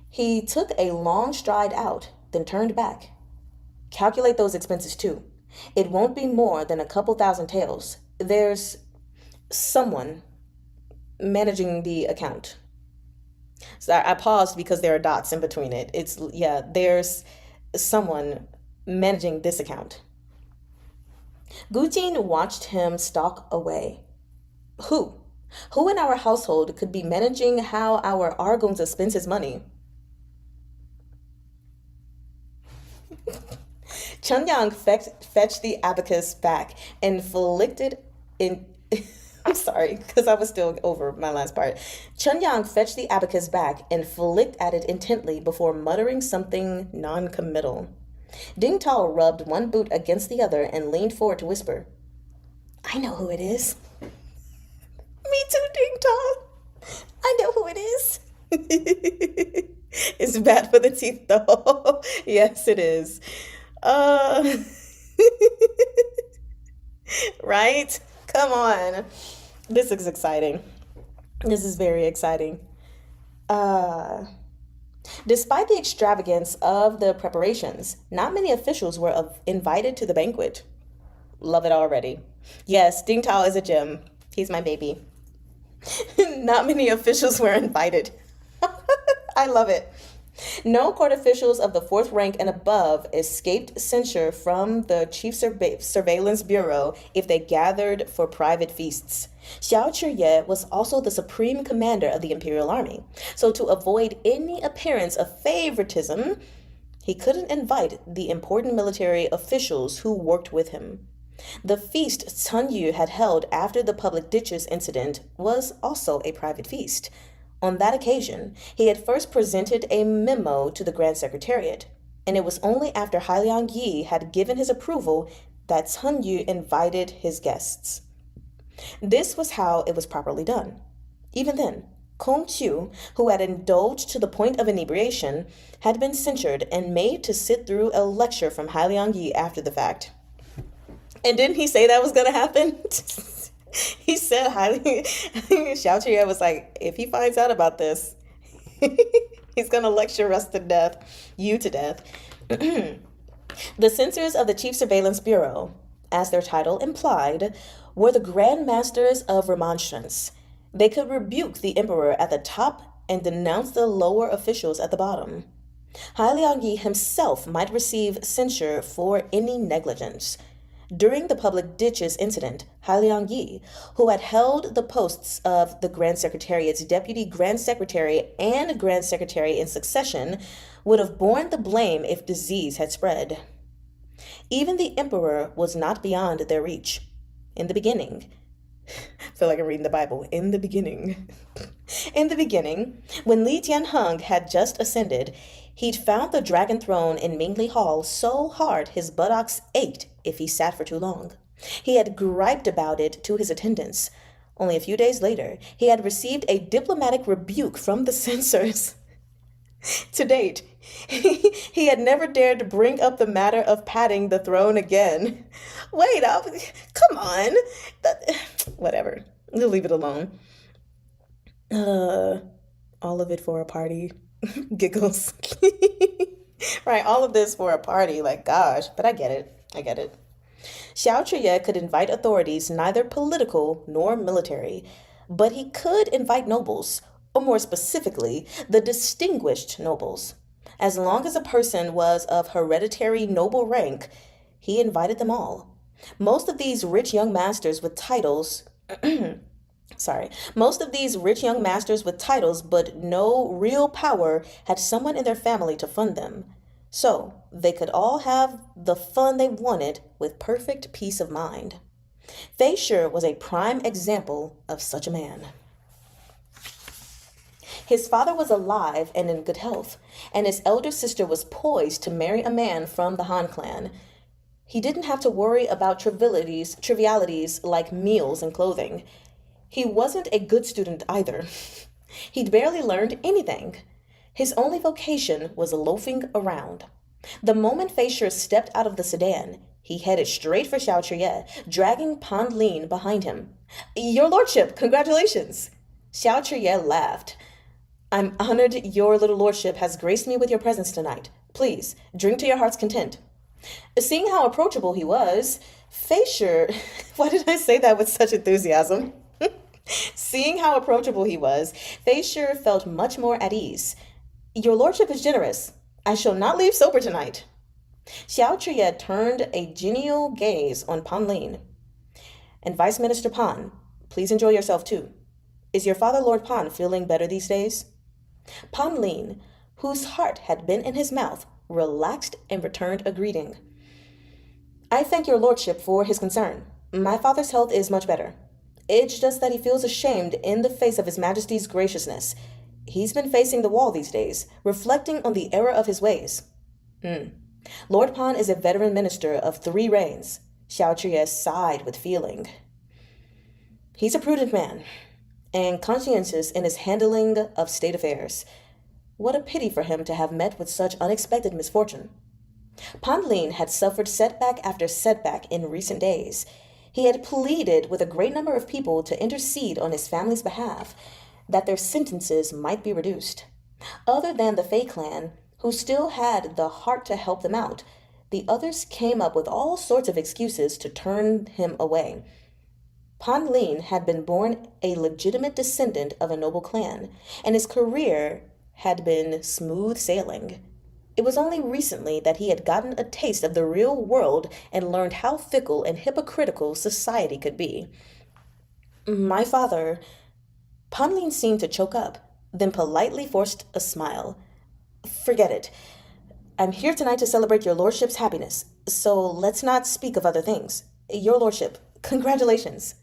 He took a long stride out, then turned back. Calculate those expenses too. It won't be more than a couple thousand taels. There's someone managing the account. So I paused because there are dots in between it. There's someone managing this account. Gujin watched him stalk away. Who? Who in our household could be managing how our Argons spends his money? Chen Yang fetched the abacus back and flicked it in... I'm sorry, because I was still over my last part. Chen Yang fetched the abacus back and flicked at it intently before muttering something non-committal. Ding Tao rubbed one boot against the other and leaned forward to whisper, I know who it is. Me too, Ding Tao. I know who it is. It's bad for the teeth, though. Yes, it is. Right? Come on. This is exciting. This is very exciting. Despite the extravagance of the preparations, not many officials were invited to the banquet. Love it already. Yes, Ding Tao is a gem. He's my baby. Not many officials were invited. I love it. No court officials of the fourth rank and above escaped censure from the Chief Surveillance Bureau if they gathered for private feasts. Xiao Chuye was also the supreme commander of the Imperial Army, so to avoid any appearance of favoritism, he couldn't invite the important military officials who worked with him. The feast Sun Yu had held after the public ditches incident was also a private feast. On that occasion, he had first presented a memo to the Grand Secretariat, and it was only after Hailiang Yi had given his approval that Sun Yu invited his guests. This was how it was properly done. Even then, Kong Qiu, who had indulged to the point of inebriation, had been censured and made to sit through a lecture from Hailiang Yi after the fact. And didn't he say that was going to happen? He said Xiao Chuya was like, if he finds out about this, he's going to lecture us to death, you to death. The censors of the Chief Surveillance Bureau, as their title implied, were the Grand Masters of Remonstrance. They could rebuke the emperor at the top and denounce the lower officials at the bottom. Hailiang Yi himself might receive censure for any negligence. During the public ditches incident, Hailiang Yi, who had held the posts of the Grand Secretariat's Deputy Grand Secretary and Grand Secretary in succession, would have borne the blame if disease had spread. Even the emperor was not beyond their reach. In the beginning, I feel like I'm reading the Bible. In the beginning. In the beginning, when Li Tianheng had just ascended, he'd found the dragon throne in Mingli Hall so hard his buttocks ached if he sat for too long. He had griped about it to his attendants. Only a few days later, he had received a diplomatic rebuke from the censors. To date, he had never dared to bring up the matter of patting the throne again. Wait up, come on. Whatever, we'll leave it alone. All of it for a party. Giggles. Right, all of this for a party, like gosh, but I get it. Xiao Chuye could invite authorities neither political nor military, but he could invite nobles, or more specifically, the distinguished nobles. As long as a person was of hereditary noble rank, he invited them all. Most of these rich young masters with titles but no real power had someone in their family to fund them. So they could all have the fun they wanted with perfect peace of mind. Fei Shi was a prime example of such a man. His father was alive and in good health, and his elder sister was poised to marry a man from the Han clan. He didn't have to worry about trivialities like meals and clothing. He wasn't a good student either. He'd barely learned anything. His only vocation was loafing around. The moment Fei Shi stepped out of the sedan, he headed straight for Xiao Chuye, dragging Pan Lin behind him. "Your lordship, congratulations!" Xiao Chuye laughed. "I'm honored your little lordship has graced me with your presence tonight. Please, drink to your heart's content." Seeing how approachable he was, Fei Shi... Why did I say that with such enthusiasm? Seeing how approachable he was, Fei Shi felt much more at ease. "Your lordship is generous. I shall not leave sober tonight." Xiao Chuye turned a genial gaze on Pan Lin. "And Vice Minister Pan, please enjoy yourself too. Is your father, Lord Pan, feeling better these days?" Pan Lin, whose heart had been in his mouth, relaxed and returned a greeting. "I thank your lordship for his concern. My father's health is much better. It's just that he feels ashamed in the face of His Majesty's graciousness. He's been facing the wall these days, reflecting on the error of his ways." Lord Pan is a veteran minister of 3 reigns. Xiao Chuye sighed with feeling. "He's a prudent man, and conscientious in his handling of state affairs. What a pity for him to have met with such unexpected misfortune." Pan Lin had suffered setback after setback in recent days. He had pleaded with a great number of people to intercede on his family's behalf, that their sentences might be reduced. Other than the Fei clan, who still had the heart to help them out, the others came up with all sorts of excuses to turn him away. Pan Lin had been born a legitimate descendant of a noble clan, and his career had been smooth sailing. It was only recently that he had gotten a taste of the real world and learned how fickle and hypocritical society could be. "My father..." Pan Lin seemed to choke up, then politely forced a smile. "Forget it. I'm here tonight to celebrate your lordship's happiness, so let's not speak of other things. Your lordship, congratulations."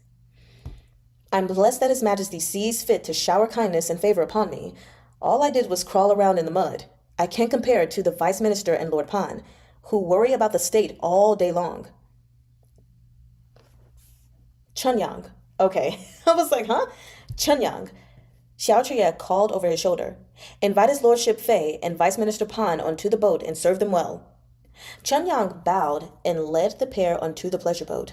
"I'm blessed that His Majesty sees fit to shower kindness and favor upon me. All I did was crawl around in the mud. I can't compare to the Vice Minister and Lord Pan, who worry about the state all day long." "Chunyang." Okay, I was like, huh? "Chunyang." Xiao Chuye called over his shoulder. "Invite his lordship Fei and Vice Minister Pan onto the boat and serve them well." Chunyang bowed and led the pair onto the pleasure boat.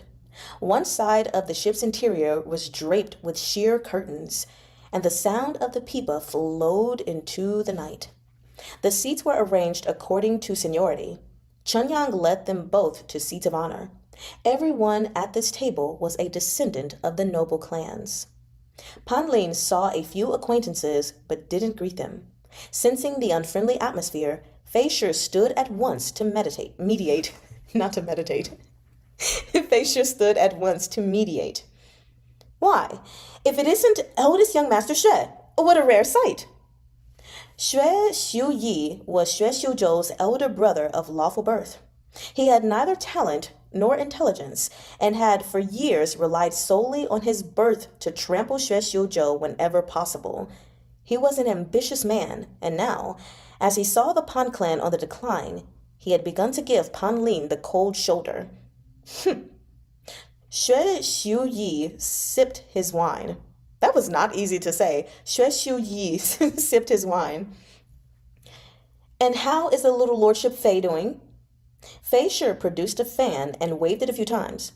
One side of the ship's interior was draped with sheer curtains, and the sound of the pipa flowed into the night. The seats were arranged according to seniority. Chunyang led them both to seats of honor. Everyone at this table was a descendant of the noble clans. Pan Lin saw a few acquaintances but didn't greet them. Sensing the unfriendly atmosphere, Fei Shi stood at once to mediate. Fei Shi stood at once to mediate. "Why, if it isn't eldest young Master Xue, what a rare sight!" Xue Xiuyi was Xue Xiuzhou's elder brother of lawful birth. He had neither talent nor intelligence, and had for years relied solely on his birth to trample Xue Xiuzhou whenever possible. He was an ambitious man, and now, as he saw the Pan clan on the decline, he had begun to give Pan Lin the cold shoulder. Xue Xiu Yi sipped his wine. That was not easy to say. Xue Xiu Yi sipped his wine. And how is the little lordship Fei doing? Fei Shi produced a fan and waved it a few times.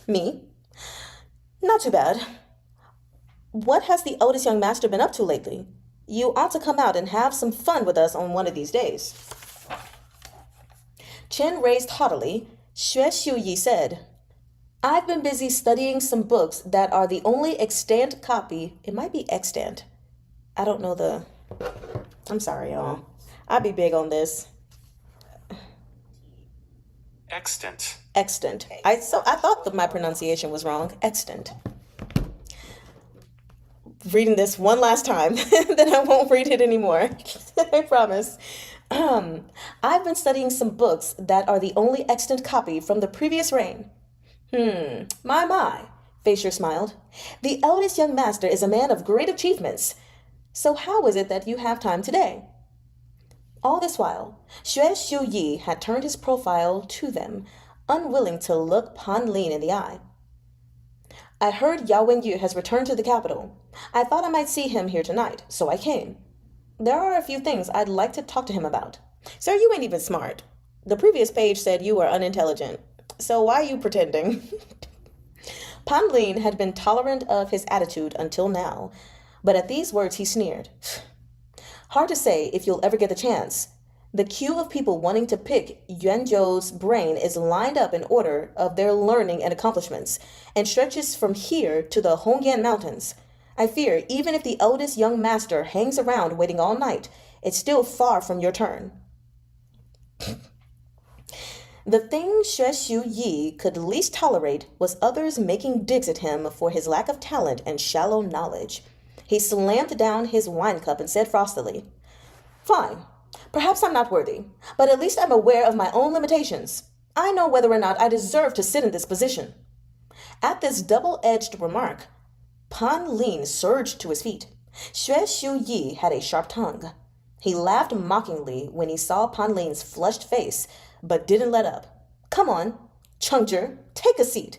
Me? Not too bad. What has the oldest young master been up to lately? You ought to come out and have some fun with us on one of these days. Chin raised haughtily. Xue Xiu Yi said, I've been busy studying some books that are the only extant copy. It might be extant. I don't know the... I'm sorry, y'all. I'd be big on this. Extant. Extant. I thought that my pronunciation was wrong. Extant. Reading this one last time, then I won't read it anymore. I promise. I've been studying some books that are the only extant copy from the previous reign. My. Fei Shi smiled. The eldest young master is a man of great achievements. So how is it that you have time today? All this while, Xue Xiu Yi had turned his profile to them, unwilling to look Pan Lin in the eye. I heard Yao Wenyu has returned to the capital. I thought I might see him here tonight, so I came. There are a few things I'd like to talk to him about. Sir, you ain't even smart. The previous page said you were unintelligent. So why are you pretending? Pan Lin had been tolerant of his attitude until now, but at these words he sneered. Hard to say if you'll ever get the chance. The queue of people wanting to pick Yuanzhou's brain is lined up in order of their learning and accomplishments, and stretches from here to the Hongyan Mountains. I fear even if the eldest young master hangs around waiting all night, it's still far from your turn. The thing Xue Xiu Yi could least tolerate was others making digs at him for his lack of talent and shallow knowledge. He slammed down his wine cup and said frostily, Fine, perhaps I'm not worthy, but at least I'm aware of my own limitations. I know whether or not I deserve to sit in this position. At this double-edged remark, Pan Lin surged to his feet. Xue Xiu Yi had a sharp tongue. He laughed mockingly when he saw Pan Lin's flushed face, but didn't let up. Come on, Chengzhi, take a seat.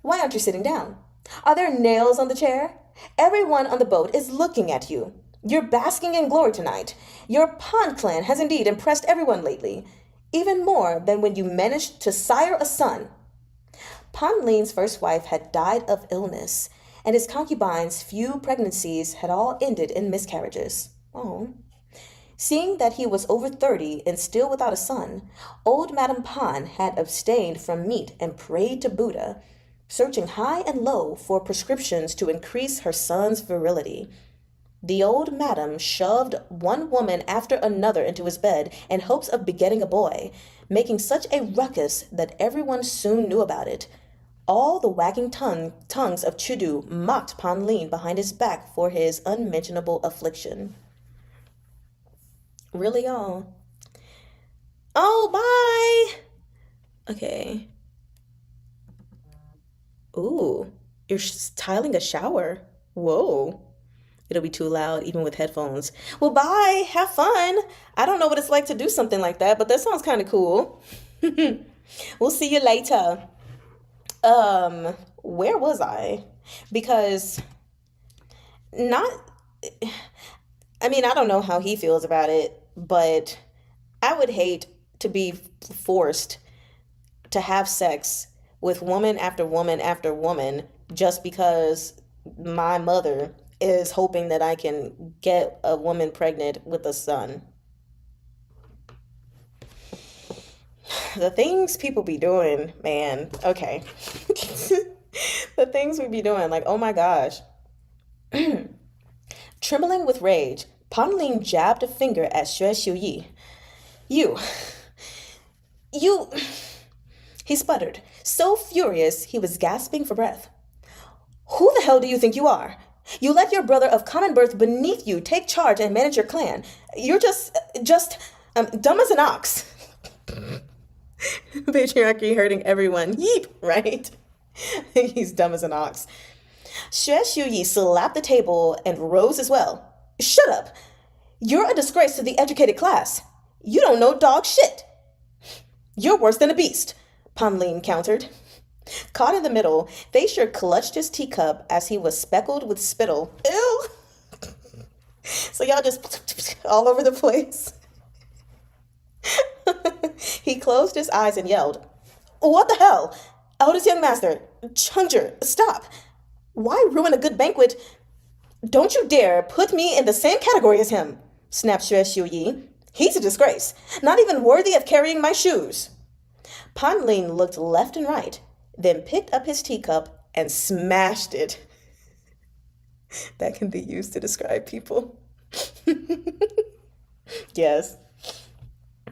Why aren't you sitting down? Are there nails on the chair? Everyone on the boat is looking at you. You're basking in glory tonight. Your Pan clan has indeed impressed everyone lately, even more than when you managed to sire a son. Pan Lin's first wife had died of illness, and his concubine's few pregnancies had all ended in miscarriages. Oh. Seeing that he was over 30 and still without a son, old Madame Pan had abstained from meat and prayed to Buddha, searching high and low for prescriptions to increase her son's virility. The old madam shoved one woman after another into his bed in hopes of begetting a boy, making such a ruckus that everyone soon knew about it. All the wagging tongues of Chudu mocked Pan Lin behind his back for his unmentionable affliction. Really, y'all? Oh, bye! Okay. Ooh, you're tiling a shower. Whoa. It'll be too loud, even with headphones. Well, bye. Have fun. I don't know what it's like to do something like that, but that sounds kind of cool. We'll see you later. Where was I? Because I don't know how he feels about it, but I would hate to be forced to have sex with woman after woman after woman just because my mother is hoping that I can get a woman pregnant with a son. The things people be doing, man. Okay. The things we be doing, like, oh my gosh. Trembling with rage, Pan Lin jabbed a finger at Xue Xiu Yi. You. He sputtered, so furious he was gasping for breath. Who the hell do you think you are? You let your brother of common birth beneath you take charge and manage your clan. You're just dumb as an ox. Patriarchy hurting everyone. Yeep, right? He's dumb as an ox. Xue Xiuyi slapped the table and rose as well. Shut up! You're a disgrace to the educated class. You don't know dog shit. You're worse than a beast, Pan Lin countered. Caught in the middle, Feisher clutched his teacup as he was speckled with spittle. Ew! So y'all just all over the place. He closed his eyes and yelled, What the hell? Eldest young master, Chungju, stop. Why ruin a good banquet? Don't you dare put me in the same category as him, snapped Xue Xiuyi. He's a disgrace, not even worthy of carrying my shoes. Pan Lin looked left and right, then picked up his teacup and smashed it. That can be used to describe people. Yes.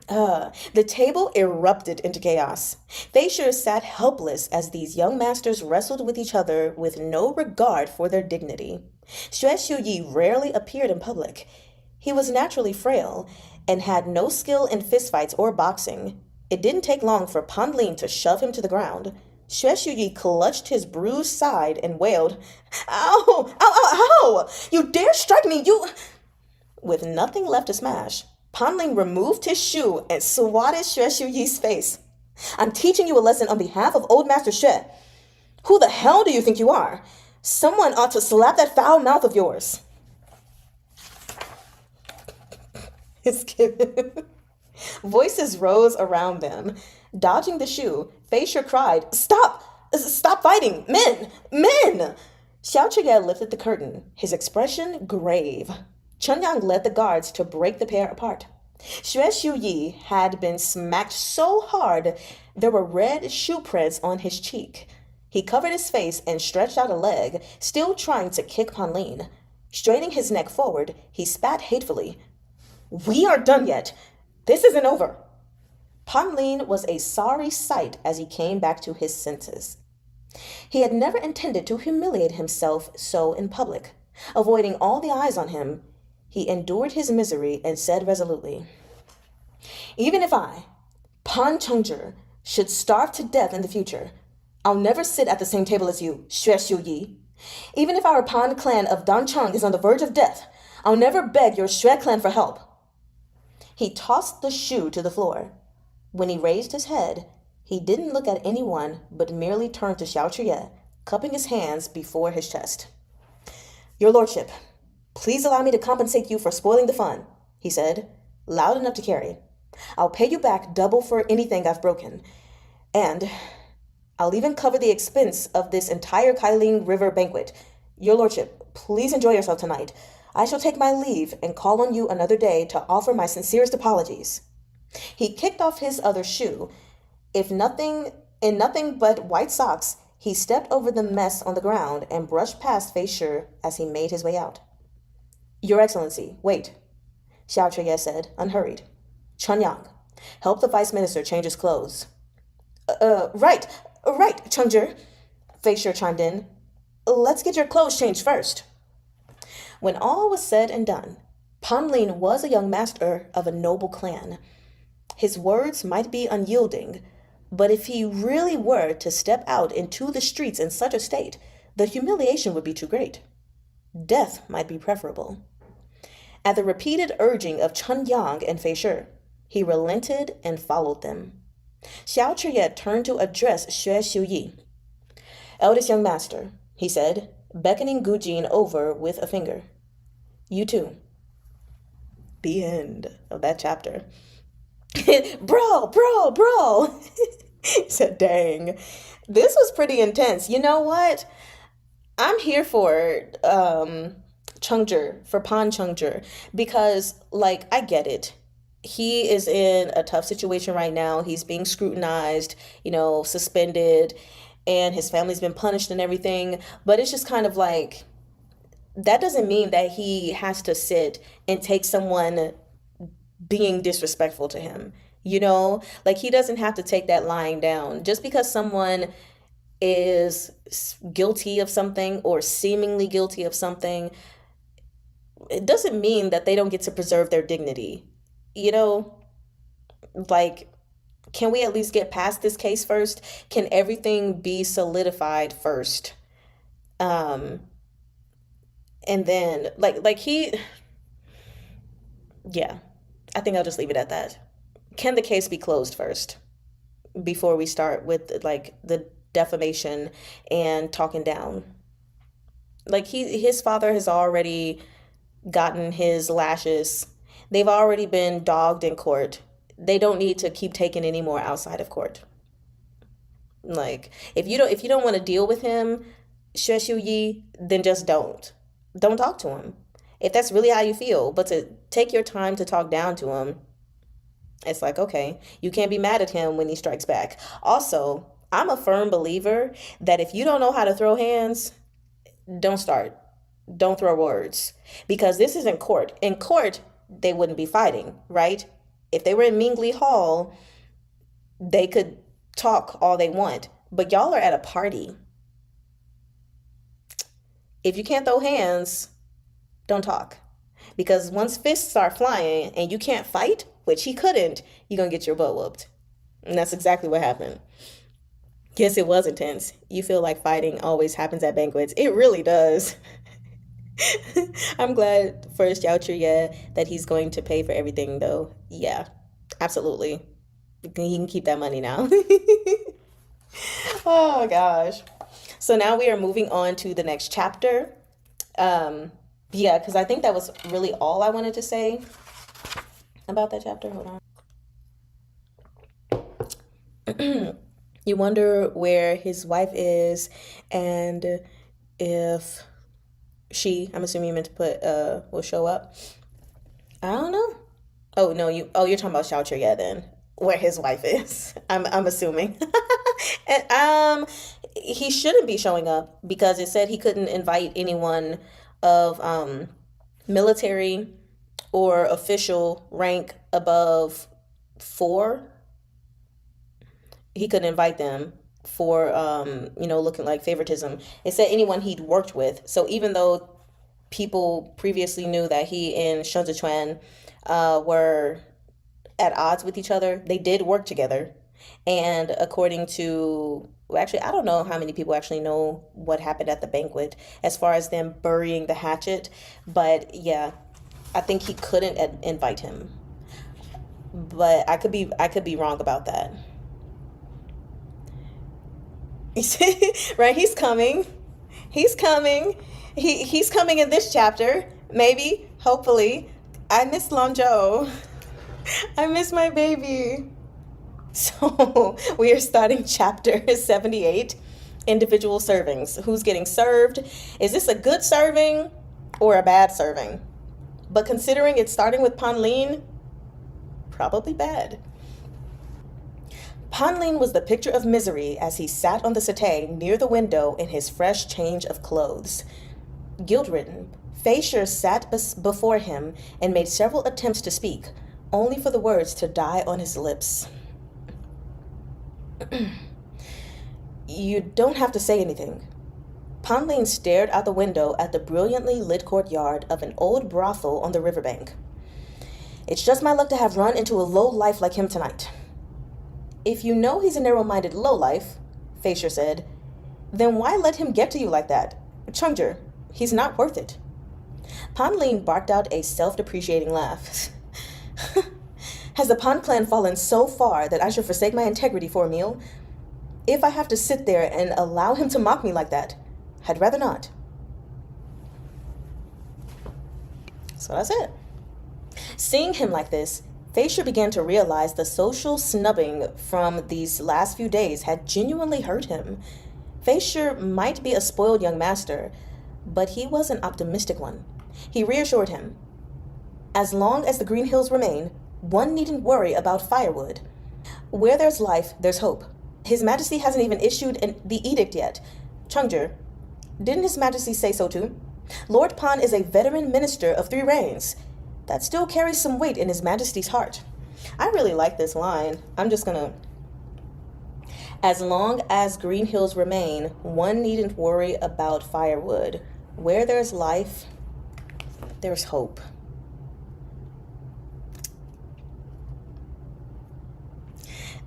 The table erupted into chaos. Feisher sat helpless as these young masters wrestled with each other with no regard for their dignity. Xue Xiuyi rarely appeared in public. He was naturally frail and had no skill in fistfights or boxing. It didn't take long for Pan Lin to shove him to the ground. Xue Xiuyi clutched his bruised side and wailed, Ow! Ow, ow, ow! You dare strike me, you... With nothing left to smash, Pan Lin removed his shoe and swatted Xue Xiuyi's face. I'm teaching you a lesson on behalf of old Master Xue. Who the hell do you think you are? Someone ought to slap that foul mouth of yours. Voices rose around them. Dodging the shoe, Feisher cried, Stop! Stop fighting! Men! Men! Xiao Chige lifted the curtain, his expression grave. Chunyang led the guards to break the pair apart. Xue Xiuyi had been smacked so hard there were red shoe prints on his cheek. He covered his face and stretched out a leg, still trying to kick Pan Lin. Straining his neck forward, he spat hatefully. We aren't done yet. This isn't over. Pan Lin was a sorry sight as he came back to his senses. He had never intended to humiliate himself so in public. Avoiding all the eyes on him, he endured his misery and said resolutely, Even if I, Pan Chengzhi, should starve to death in the future, I'll never sit at the same table as you, Xue Xiuyi. Even if our Pan clan of Dancheng is on the verge of death, I'll never beg your Xue clan for help. He tossed the shoe to the floor. When he raised his head, he didn't look at anyone but merely turned to Xiao Chuye, cupping his hands before his chest. Your lordship, please allow me to compensate you for spoiling the fun, he said, loud enough to carry. I'll pay you back double for anything I've broken. And I'll even cover the expense of this entire Kailing River banquet. Your lordship, please enjoy yourself tonight. I shall take my leave and call on you another day to offer my sincerest apologies. He kicked off his other shoe. In nothing but white socks, he stepped over the mess on the ground and brushed past Feisher as he made his way out. Your Excellency, wait, Xiao Chuye said, unhurried. Chunyang, help the vice minister change his clothes. Right, Chengzhi, Feisher chimed in. Let's get your clothes changed first. When all was said and done, Pan Lin was a young master of a noble clan. His words might be unyielding, but if he really were to step out into the streets in such a state, the humiliation would be too great. Death might be preferable. At the repeated urging of Chunyang and Feisher, he relented and followed them. Xiao Chuye turned to address Xue Xiuyi. Eldest young master, he said, beckoning Gu Jin over with a finger. You too. The end of that chapter. Bro. He said, dang. This was pretty intense. You know what? I'm here for Chengzhi, for Pan Chengzhi, because, I get it. He is in a tough situation right now. He's being scrutinized, suspended, and his family's been punished and everything. But it's just kind of that doesn't mean that he has to sit and take someone being disrespectful to him. He doesn't have to take that lying down. Just because someone is guilty of something or seemingly guilty of something, it doesn't mean that they don't get to preserve their dignity. Can we at least get past this case first? Can everything be solidified first? Um, and then yeah, I think I'll just leave it at that. Can the case be closed first before we start with like the defamation and talking down? Like his father has already gotten his lashes. They've already been dogged in court. They don't need to keep taking any more outside of court. Like if you don't want to deal with him, Xuexiu Yi, then just don't talk to him. If that's really how you feel, but to take your time to talk down to him, it's like, okay, you can't be mad at him when he strikes back. Also, I'm a firm believer that if you don't know how to throw hands, don't start. Don't throw words. Because this is in court. In court, they wouldn't be fighting, right? If they were in Mingli Hall, they could talk all they want. But y'all are at a party. If you can't throw hands, don't talk. Because once fists start flying and you can't fight, which he couldn't, you're going to get your butt whooped. And that's exactly what happened. Yes, it was intense. You feel like fighting always happens at banquets. It really does. I'm glad for Xiao Chuye that he's going to pay for everything, though. Yeah, absolutely. He can keep that money now. Oh, gosh. So now we are moving on to the next chapter. Yeah, because I think that was really all I wanted to say about that chapter. Hold on. You wonder where his wife is and if I'm assuming you meant to put, will show up. I don't know. Oh, no, you're talking about Xiao Chuye then, where his wife is. I'm assuming. And, he shouldn't be showing up because it said he couldn't invite anyone of military or official rank above 4. He couldn't invite them for looking like favoritism. It said anyone he'd worked with. So even though people previously knew that he and Shen Zichuan were at odds with each other, they did work together. And according to, well, actually, I don't know how many people actually know what happened at the banquet as far as them burying the hatchet. But yeah, I think he couldn't invite him. But I could be wrong about that. Right? He's coming. He's coming. He's coming in this chapter. Maybe, hopefully. I miss Lonjo. I miss my baby. So we are starting chapter 78, individual servings. Who's getting served? Is this a good serving or a bad serving? But considering it's starting with Pan Lin, probably bad. Pan Lin was the picture of misery as he sat on the settee near the window in his fresh change of clothes. Guilt-ridden, Feisher sat before him and made several attempts to speak, only for the words to die on his lips. You don't have to say anything. Pan Lin stared out the window at the brilliantly lit courtyard of an old brothel on the riverbank. It's just my luck to have run into a lowlife like him tonight. If you know he's a narrow-minded lowlife, Feisher said, then why let him get to you like that? Chungju, he's not worth it. Pan Lin barked out a self-depreciating laugh. Has the Pan clan fallen so far that I should forsake my integrity for a meal? If I have to sit there and allow him to mock me like that, I'd rather not. So that's it. Seeing him like this, Feisher began to realize the social snubbing from these last few days had genuinely hurt him. Feisher might be a spoiled young master, but he was an optimistic one. He reassured him. As long as the Green Hills remain, one needn't worry about firewood. Where there's life, there's hope. His Majesty hasn't even issued the edict yet. Chungju, didn't His Majesty say so too? Lord Pan is a veteran minister of 3 reigns. That still carries some weight in His Majesty's heart. I really like this line. I'm just gonna... As long as Green Hills remain, one needn't worry about firewood. Where there's life, there's hope.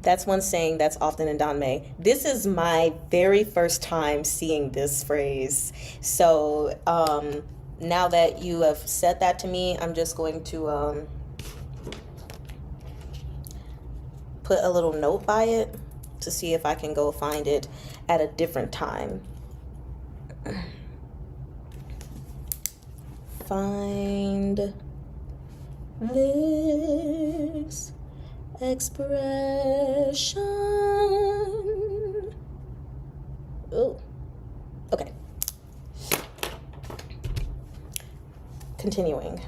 That's one saying that's often in Danmei. This is my very first time seeing this phrase. So now that you have said that to me, I'm just going to put a little note by it to see if I can go find it at a different time. Find this expression. Oh, okay. Continuing.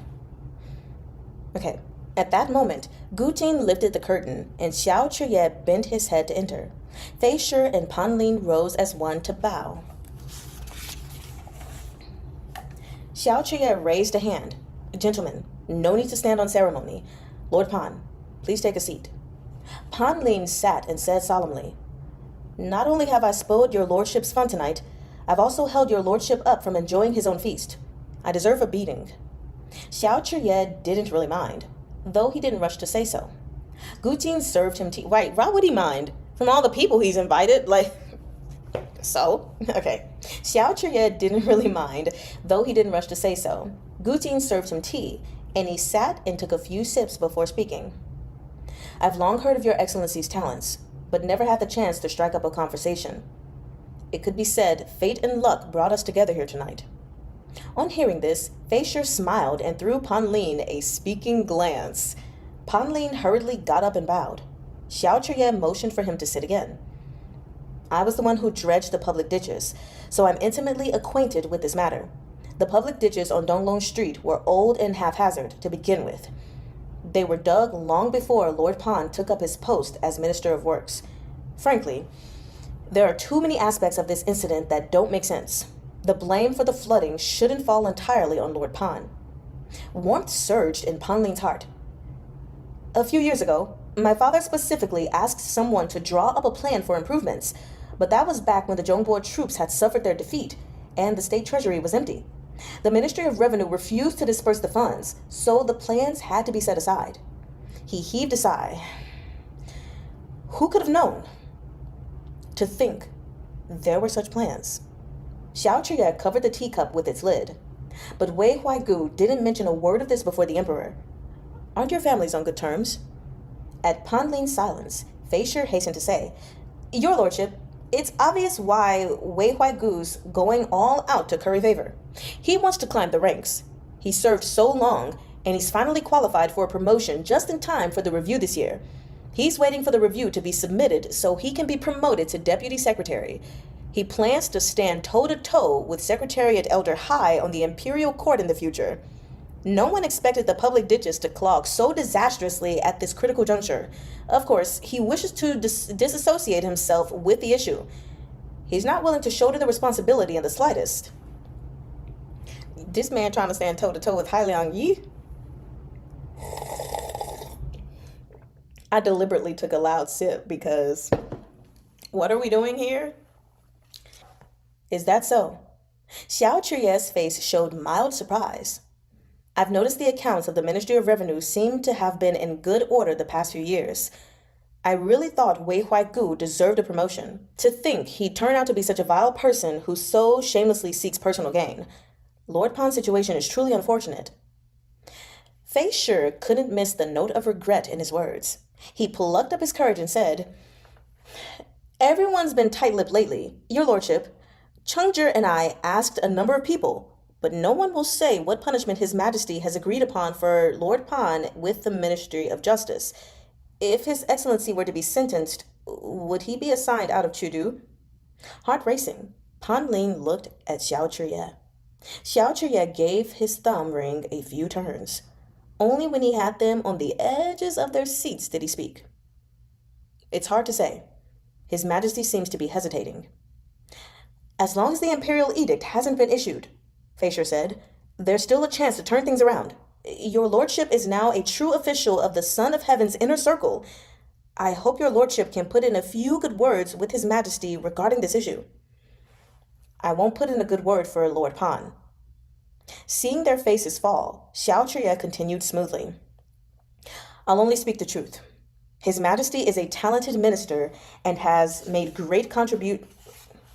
Okay. At that moment, Gu Jing lifted the curtain, and Xiao Chuye bent his head to enter. Fei Shi and Pan Lin rose as one to bow. Xiao Chuye raised a hand. Gentlemen, no need to stand on ceremony. Lord Pan, please take a seat. Pan Lin sat and said solemnly, Not only have I spoiled your lordship's fun tonight, I've also held your lordship up from enjoying his own feast. I deserve a beating. Xiao Chuye didn't really mind, though he didn't rush to say so. Gu Jing served him tea. Right, why would he mind? From all the people he's invited, so? Okay. Xiao Chuye didn't really mind, though he didn't rush to say so. Gu Jing served him tea, and he sat and took a few sips before speaking. I've long heard of your excellency's talents, but never had the chance to strike up a conversation. It could be said fate and luck brought us together here tonight. On hearing this, Fei Shi smiled and threw Pan Lin a speaking glance. Pan Lin hurriedly got up and bowed. Xiao Chuye motioned for him to sit again. I was the one who dredged the public ditches, so I'm intimately acquainted with this matter. The public ditches on Donglong Street were old and haphazard to begin with. They were dug long before Lord Pan took up his post as Minister of Works. Frankly, there are too many aspects of this incident that don't make sense. The blame for the flooding shouldn't fall entirely on Lord Pan. Warmth surged in Pan Lin's heart. A few years ago, my father specifically asked someone to draw up a plan for improvements, but that was back when the Zhongbo troops had suffered their defeat and the state treasury was empty. The Ministry of Revenue refused to disperse the funds, so the plans had to be set aside. He heaved a sigh. Who could have known? To think there were such plans. Xiao Chuye covered the teacup with its lid, but Wei Huaigu didn't mention a word of this before the emperor. Aren't your families on good terms? At Pan Lin's silence, Fei Shi hastened to say, Your lordship, it's obvious why Wei Huaigu's going all out to curry favor. He wants to climb the ranks. He served so long, and he's finally qualified for a promotion just in time for the review this year. He's waiting for the review to be submitted so he can be promoted to deputy secretary. He plans to stand toe-to-toe with Secretariat Elder Hai on the imperial court in the future. No one expected the public ditches to clog so disastrously at this critical juncture. Of course, he wishes to disassociate himself with the issue. He's not willing to shoulder the responsibility in the slightest. This man trying to stand toe-to-toe with Hai Liang Yi? I deliberately took a loud sip because what are we doing here? Is that so? Xiao Chuye's face showed mild surprise. I've noticed the accounts of the Ministry of Revenue seem to have been in good order the past few years. I really thought Wei Huaigu deserved a promotion. To think he'd turn out to be such a vile person who so shamelessly seeks personal gain. Lord Pan's situation is truly unfortunate. Fei Shi couldn't miss the note of regret in his words. He plucked up his courage and said, Everyone's been tight-lipped lately, your lordship. Chengzhi and I asked a number of people, but no one will say what punishment His Majesty has agreed upon for Lord Pan with the Ministry of Justice. If His Excellency were to be sentenced, would he be assigned out of Chudu? Heart racing, Pan Lin looked at Xiao Chuye. Xiao Chuye gave his thumb ring a few turns. Only when he had them on the edges of their seats did he speak. It's hard to say. His Majesty seems to be hesitating. As long as the imperial edict hasn't been issued, Fei Shi said, there's still a chance to turn things around. Your lordship is now a true official of the Son of Heaven's inner circle. I hope your lordship can put in a few good words with His Majesty regarding this issue. I won't put in a good word for Lord Pan. Seeing their faces fall, Xiao Chuye continued smoothly. I'll only speak the truth. His Majesty is a talented minister and has made great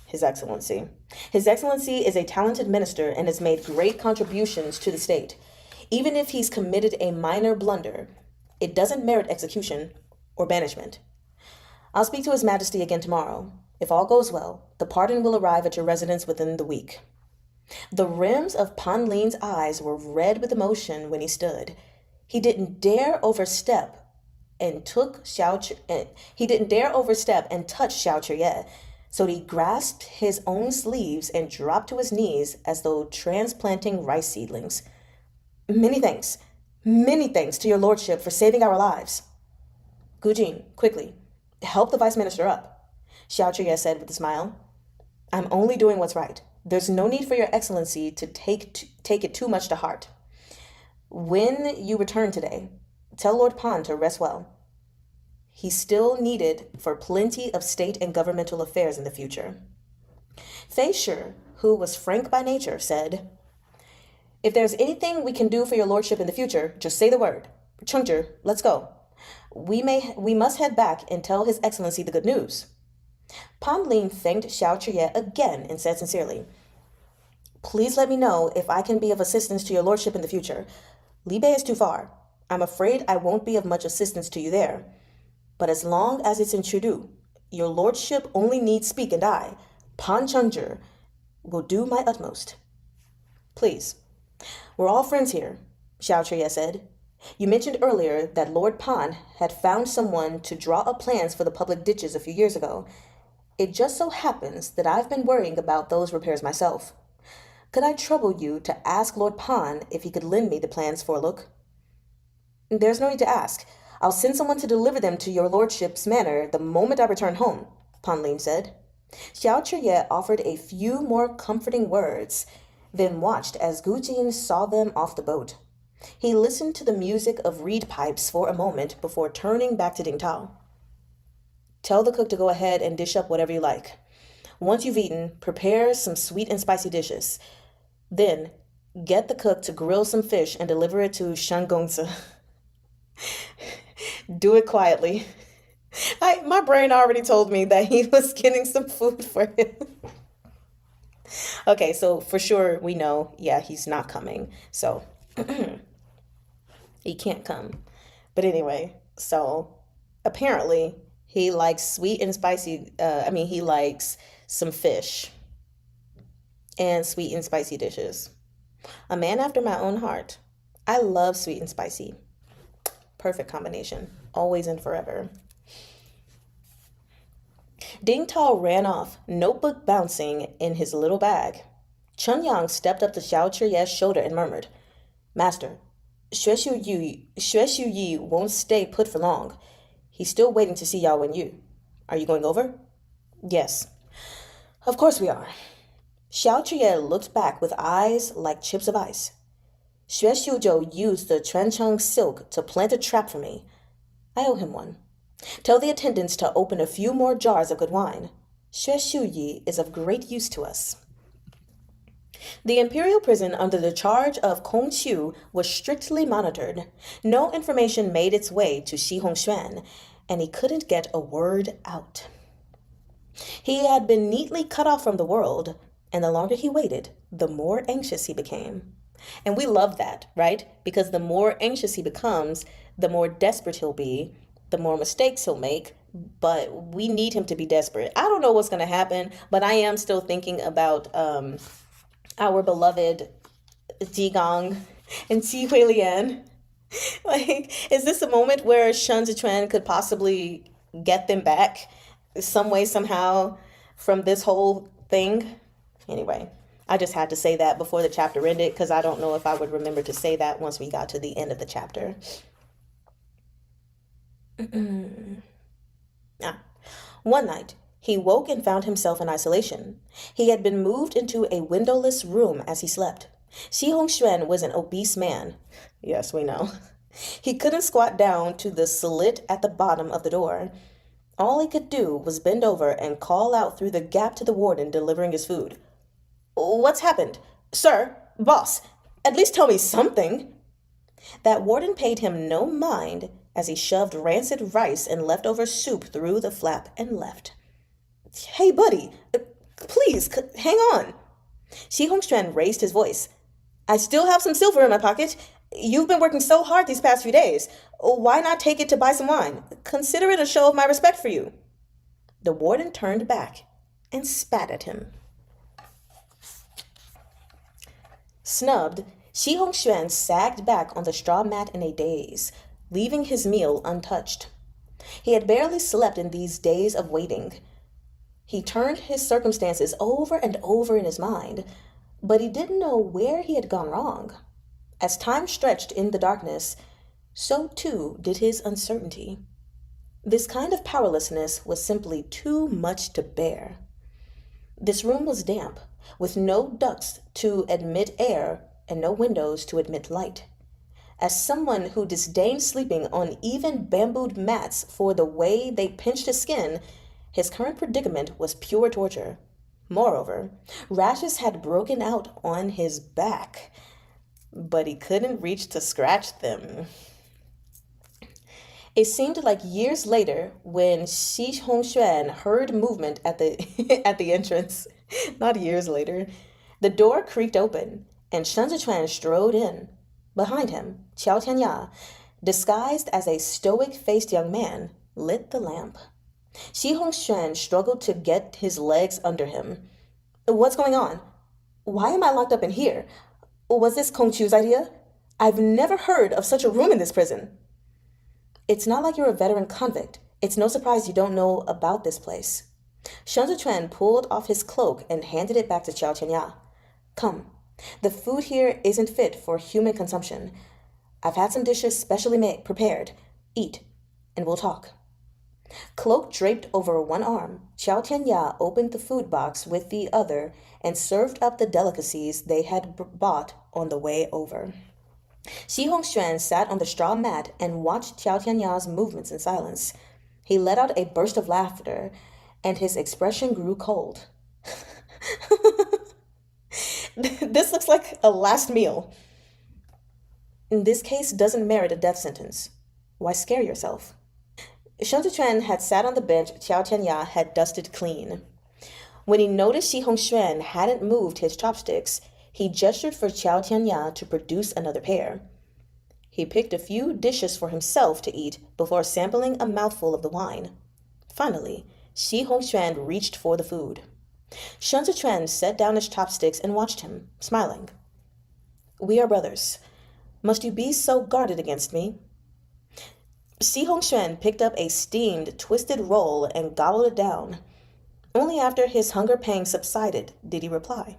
His Excellency. His Excellency is a talented minister and has made great contributions to the state. Even if he's committed a minor blunder, it doesn't merit execution or banishment. I'll speak to His Majesty again tomorrow. If all goes well, the pardon will arrive at your residence within the week. The rims of Pan Lin's eyes were red with emotion when he stood. He didn't dare overstep and touch Xiao Cherier, so he grasped his own sleeves and dropped to his knees as though transplanting rice seedlings. Many thanks to your lordship for saving our lives. Gujin, quickly, help the vice minister up, Xiao Cherier said with a smile. I'm only doing what's right. There's no need for your excellency to take it too much to heart. When you return today, tell Lord Pan to rest well. He's still needed for plenty of state and governmental affairs in the future. Fei Shi, who was frank by nature, said, If there's anything we can do for your lordship in the future, just say the word. Chengzhi, let's go. We must head back and tell His Excellency the good news. Pan Lin thanked Xiao Cherier again and said sincerely, Please let me know if I can be of assistance to your lordship in the future. Libei is too far. I'm afraid I won't be of much assistance to you there. But as long as it's in Chudu, your lordship only needs speak and I, Pan Chengzhi, will do my utmost. Please. We're all friends here, Xiao Cherier said. You mentioned earlier that Lord Pan had found someone to draw up plans for the public ditches a few years ago. It just so happens that I've been worrying about those repairs myself. Could I trouble you to ask Lord Pan if he could lend me the plans for a look? There's no need to ask. I'll send someone to deliver them to your lordship's manor the moment I return home, Pan Lin said. Xiao Cherier offered a few more comforting words, then watched as Gu Jin saw them off the boat. He listened to the music of reed pipes for a moment before turning back to Ding Tao. Tell the cook to go ahead and dish up whatever you like. Once you've eaten, prepare some sweet and spicy dishes. Then, get the cook to grill some fish and deliver it to Shangongzi. Do it quietly. My brain already told me that he was getting some food for him. Okay, so for sure we know, yeah, he's not coming. So he can't come. But anyway, so apparently he likes sweet and spicy. He likes some fish and sweet and spicy dishes. A man after my own heart. I love sweet and spicy. Perfect combination. Always and forever. Ding Tao ran off, notebook bouncing in his little bag. Chun Yang stepped up to Xiao Chiyeh's shoulder and murmured, Master, Xue Xiu Yi won't stay put for long. He's still waiting to see Yao Wen Yu. Are you going over? Yes. Of course we are. Xiao Chiyeh looked back with eyes like chips of ice. Xue Xiuzhou used the Quancheng silk to plant a trap for me. I owe him one. Tell the attendants to open a few more jars of good wine. Xue Xiuyi is of great use to us. The imperial prison under the charge of Kong Qiu was strictly monitored. No information made its way to Xi Hongxuan, and he couldn't get a word out. He had been neatly cut off from the world, and the longer he waited, the more anxious he became. And we love that, right? Because the more anxious he becomes, the more desperate he'll be, the more mistakes he'll make, but we need him to be desperate. I don't know what's going to happen, but I am still thinking about our beloved Jigong and Qi Huilian. Like, is this a moment where Shen Zichuan could possibly get them back some way, somehow, from this whole thing? Anyway, I just had to say that before the chapter ended, because I don't know if I would remember to say that once we got to the end of the chapter. One night, he woke and found himself in isolation. He had been moved into a windowless room as he slept. Xi Hongxuan was an obese man. Yes, we know. He couldn't squat down to the slit at the bottom of the door. All he could do was bend over and call out through the gap to the warden delivering his food. What's happened? Sir, boss, at least tell me something. That warden paid him no mind as he shoved rancid rice and leftover soup through the flap and left. Hey, buddy, please, hang on. Shi Hongxuan raised his voice. I still have some silver in my pocket. You've been working so hard these past few days. Why not take it to buy some wine? Consider it a show of my respect for you. The warden turned back and spat at him. Snubbed, Shi Hongxuan sagged back on the straw mat in a daze, leaving his meal untouched. He had barely slept in these days of waiting. He turned his circumstances over and over in his mind, but he didn't know where he had gone wrong. As time stretched in the darkness, so too did his uncertainty. This kind of powerlessness was simply too much to bear. This room was damp, with no ducts to admit air and no windows to admit light. As someone who disdained sleeping on even bambooed mats for the way they pinched his skin, his current predicament was pure torture. Moreover, rashes had broken out on his back, but he couldn't reach to scratch them. It seemed like years later when Shi Hongxuan heard movement at the at the entrance. Not years later. The door creaked open, and Shen Zichuan strode in. Behind him, Qiao Tianya, disguised as a stoic-faced young man, lit the lamp. Shi Hongxuan struggled to get his legs under him. What's going on? Why am I locked up in here? Was this Kong Chu's idea? I've never heard of such a room in this prison. It's not like you're a veteran convict. It's no surprise you don't know about this place. Shen Zichuan pulled off his cloak and handed it back to Qiao Tianya. Come, the food here isn't fit for human consumption. I've had some dishes specially prepared. Eat, and we'll talk. Cloak draped over one arm, Qiao Tianya opened the food box with the other and served up the delicacies they had bought on the way over. Shi Hongxuan sat on the straw mat and watched Qiao Tianya's movements in silence. He let out a burst of laughter, and his expression grew cold. This looks like a last meal. This case doesn't merit a death sentence. Why scare yourself? Shen Zichuan had sat on the bench Qiao Tianya had dusted clean. When he noticed Shi Hongxuan hadn't moved his chopsticks, he gestured for Qiao Tianya to produce another pair. He picked a few dishes for himself to eat before sampling a mouthful of the wine. Finally, Shi Hongxuan reached for the food. Shen Zichuan set down his chopsticks and watched him, smiling. We are brothers. Must you be so guarded against me? Shi Hongxuan picked up a steamed, twisted roll and gobbled it down. Only after his hunger pang subsided did he reply.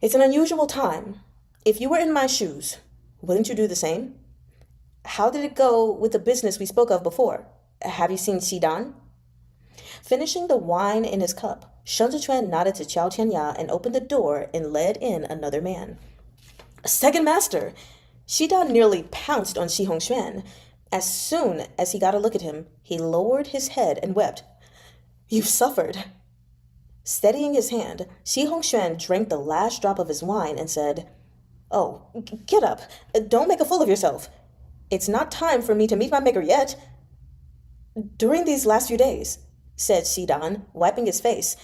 It's an unusual time. If you were in my shoes, wouldn't you do the same? How did it go with the business we spoke of before? Have you seen Xidan? Finishing the wine in his cup, Shen Zichuan nodded to Qiao Tianya and opened the door and led in another man. Second master! Xidan nearly pounced on Shi Hongxuan. As soon as he got a look at him, he lowered his head and wept. You've suffered. Steadying his hand, Shi Hongxuan drank the last drop of his wine and said, Oh, get up. Don't make a fool of yourself. It's not time for me to meet my maker yet. During these last few days, said Xidan, wiping his face,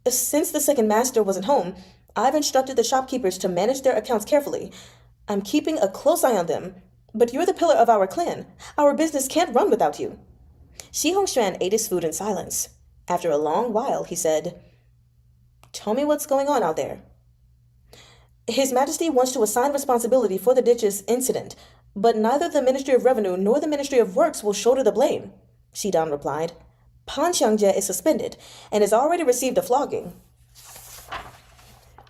since the second master wasn't home, I've instructed the shopkeepers to manage their accounts carefully. I'm keeping a close eye on them, but you're the pillar of our clan. Our business can't run without you. Shi Hongxuan ate his food in silence. After a long while, he said, Tell me what's going on out there. His Majesty wants to assign responsibility for the ditches incident, but neither the Ministry of Revenue nor the Ministry of Works will shoulder the blame, Xidan replied. Pan Xiangjie is suspended and has already received a flogging.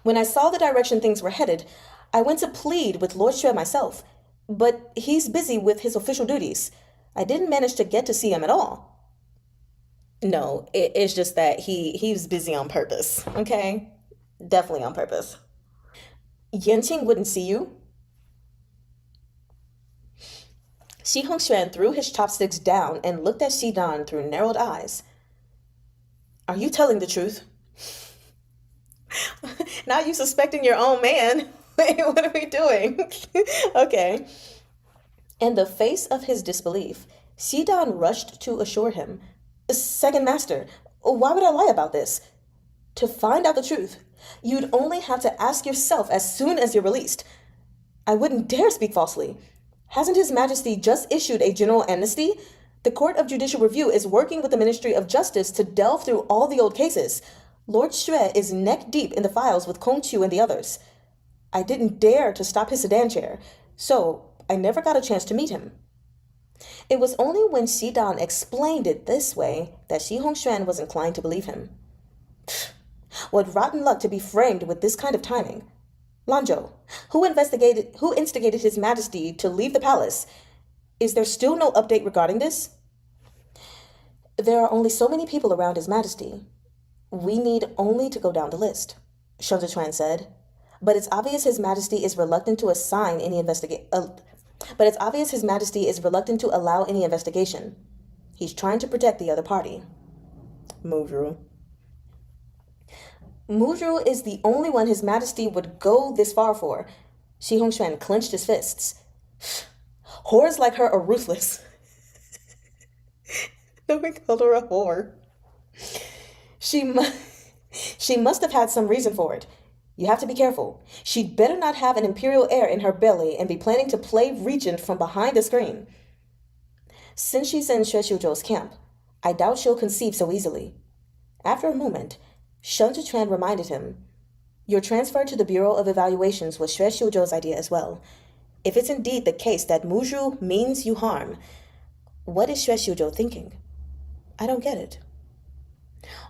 When I saw the direction things were headed, I went to plead with Lord Xue myself, but he's busy with his official duties. I didn't manage to get to see him at all. No, it's just that he's busy on purpose, okay? Definitely on purpose. Yanqing wouldn't see you? Shi Hongxuan threw his chopsticks down and looked at Xidan through narrowed eyes. Are you telling the truth? Now you suspecting your own man. Wait, what are we doing? Okay. In the face of his disbelief, Sidan rushed to assure him, Second Master, why would I lie about this? To find out the truth, you'd only have to ask yourself as soon as you're released. I wouldn't dare speak falsely. Hasn't His Majesty just issued a general amnesty? The Court of Judicial Review is working with the Ministry of Justice to delve through all the old cases. Lord Xue is neck deep in the files with Kong Chu and the others. I didn't dare to stop his sedan chair, so I never got a chance to meet him. It was only when Sidan explained it this way that Shi Hongxuan was inclined to believe him. What rotten luck to be framed with this kind of timing. Lanzhou, who instigated His Majesty to leave the palace? Is there still no update regarding this? There are only so many people around His Majesty. We need only to go down the list, Shen Zhichuan said. But it's obvious His Majesty is reluctant to assign any His Majesty is reluctant to allow any investigation. He's trying to protect the other party. Muzhu is the only one His Majesty would go this far for. Shi Hongxuan clenched his fists. Whores like her are ruthless. Nobody called her a whore. She must have had some reason for it. You have to be careful. She'd better not have an imperial heir in her belly and be planning to play regent from behind the screen. Since she's in Xue Xiuzhou's camp, I doubt she'll conceive so easily. After a moment, Shen Zhichuan reminded him, your transfer to the Bureau of Evaluations was Xue Xiuzhou's idea as well. If it's indeed the case that Muzhu means you harm, what is Xue Xiuzhou thinking? I don't get it.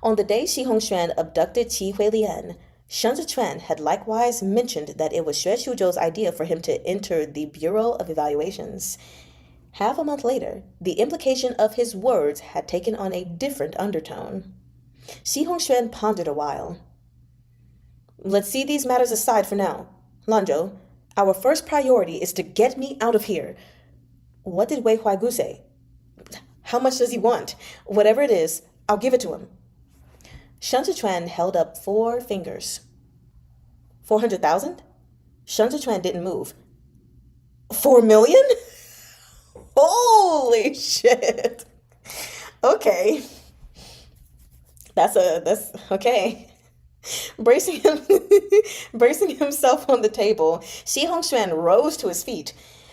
On the day Shi Hongxuan abducted Qi Huilian, Shen Zhichuan had likewise mentioned that it was Xue Xiuzhou's idea for him to enter the Bureau of Evaluations. Half a month later, the implication of his words had taken on a different undertone. Shi Hongxuan pondered a while. Let's see these matters aside for now. Lanzhou, our first priority is to get me out of here. What did Wei Huaigu say? How much does he want? Whatever it is, I'll give it to him. Shen Zhichuan held up 4 fingers. 400,000? Shen Zhichuan didn't move. 4 million? Holy shit. Okay. That's okay. Bracing himself on the table, Shi Hongxuan rose to his feet.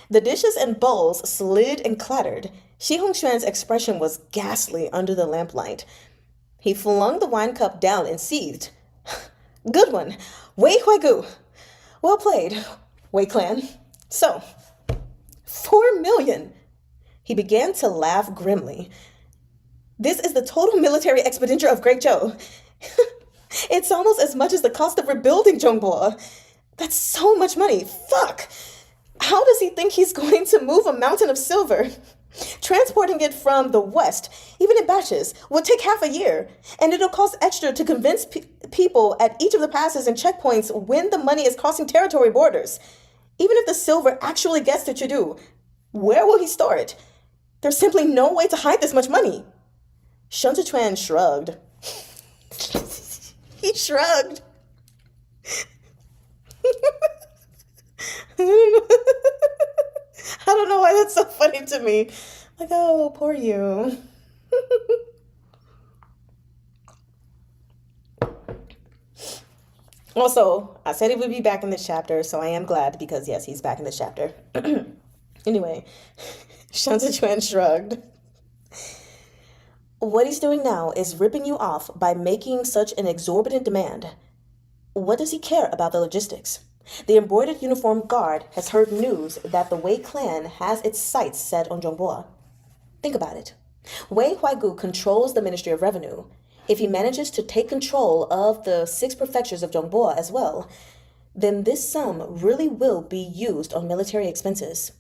The dishes and bowls slid and clattered. Shi Hongxuan's expression was ghastly under the lamplight. He flung the wine cup down and seethed. Good one. Wei Huaigu. Well played, Wei clan. So, 4 million. He began to laugh grimly. This is the total military expenditure of Great Zhou. It's almost as much as the cost of rebuilding Zhongbo. That's so much money. Fuck. How does he think he's going to move a mountain of silver? Transporting it from the west, even in batches, will take half a year, and it'll cost extra to convince people at each of the passes and checkpoints when the money is crossing territory borders. Even if the silver actually gets to Chengdu, where will he store it? There's simply no way to hide this much money. Shen Zhichuan shrugged. He shrugged. I don't know why that's so funny to me. Like, oh, poor you. Also, I said he would be back in this chapter, so I am glad because, yes, he's back in this chapter. Anyway, Shen Zhichuan shrugged. What he's doing now is ripping you off by making such an exorbitant demand. What does he care about the logistics? The embroidered uniformed guard has heard news that the Wei clan has its sights set on Zhongbo. Think about it. Wei Huaigu controls the Ministry of Revenue. If he manages to take control of the 6 prefectures of Zhongbo as well, then this sum really will be used on military expenses.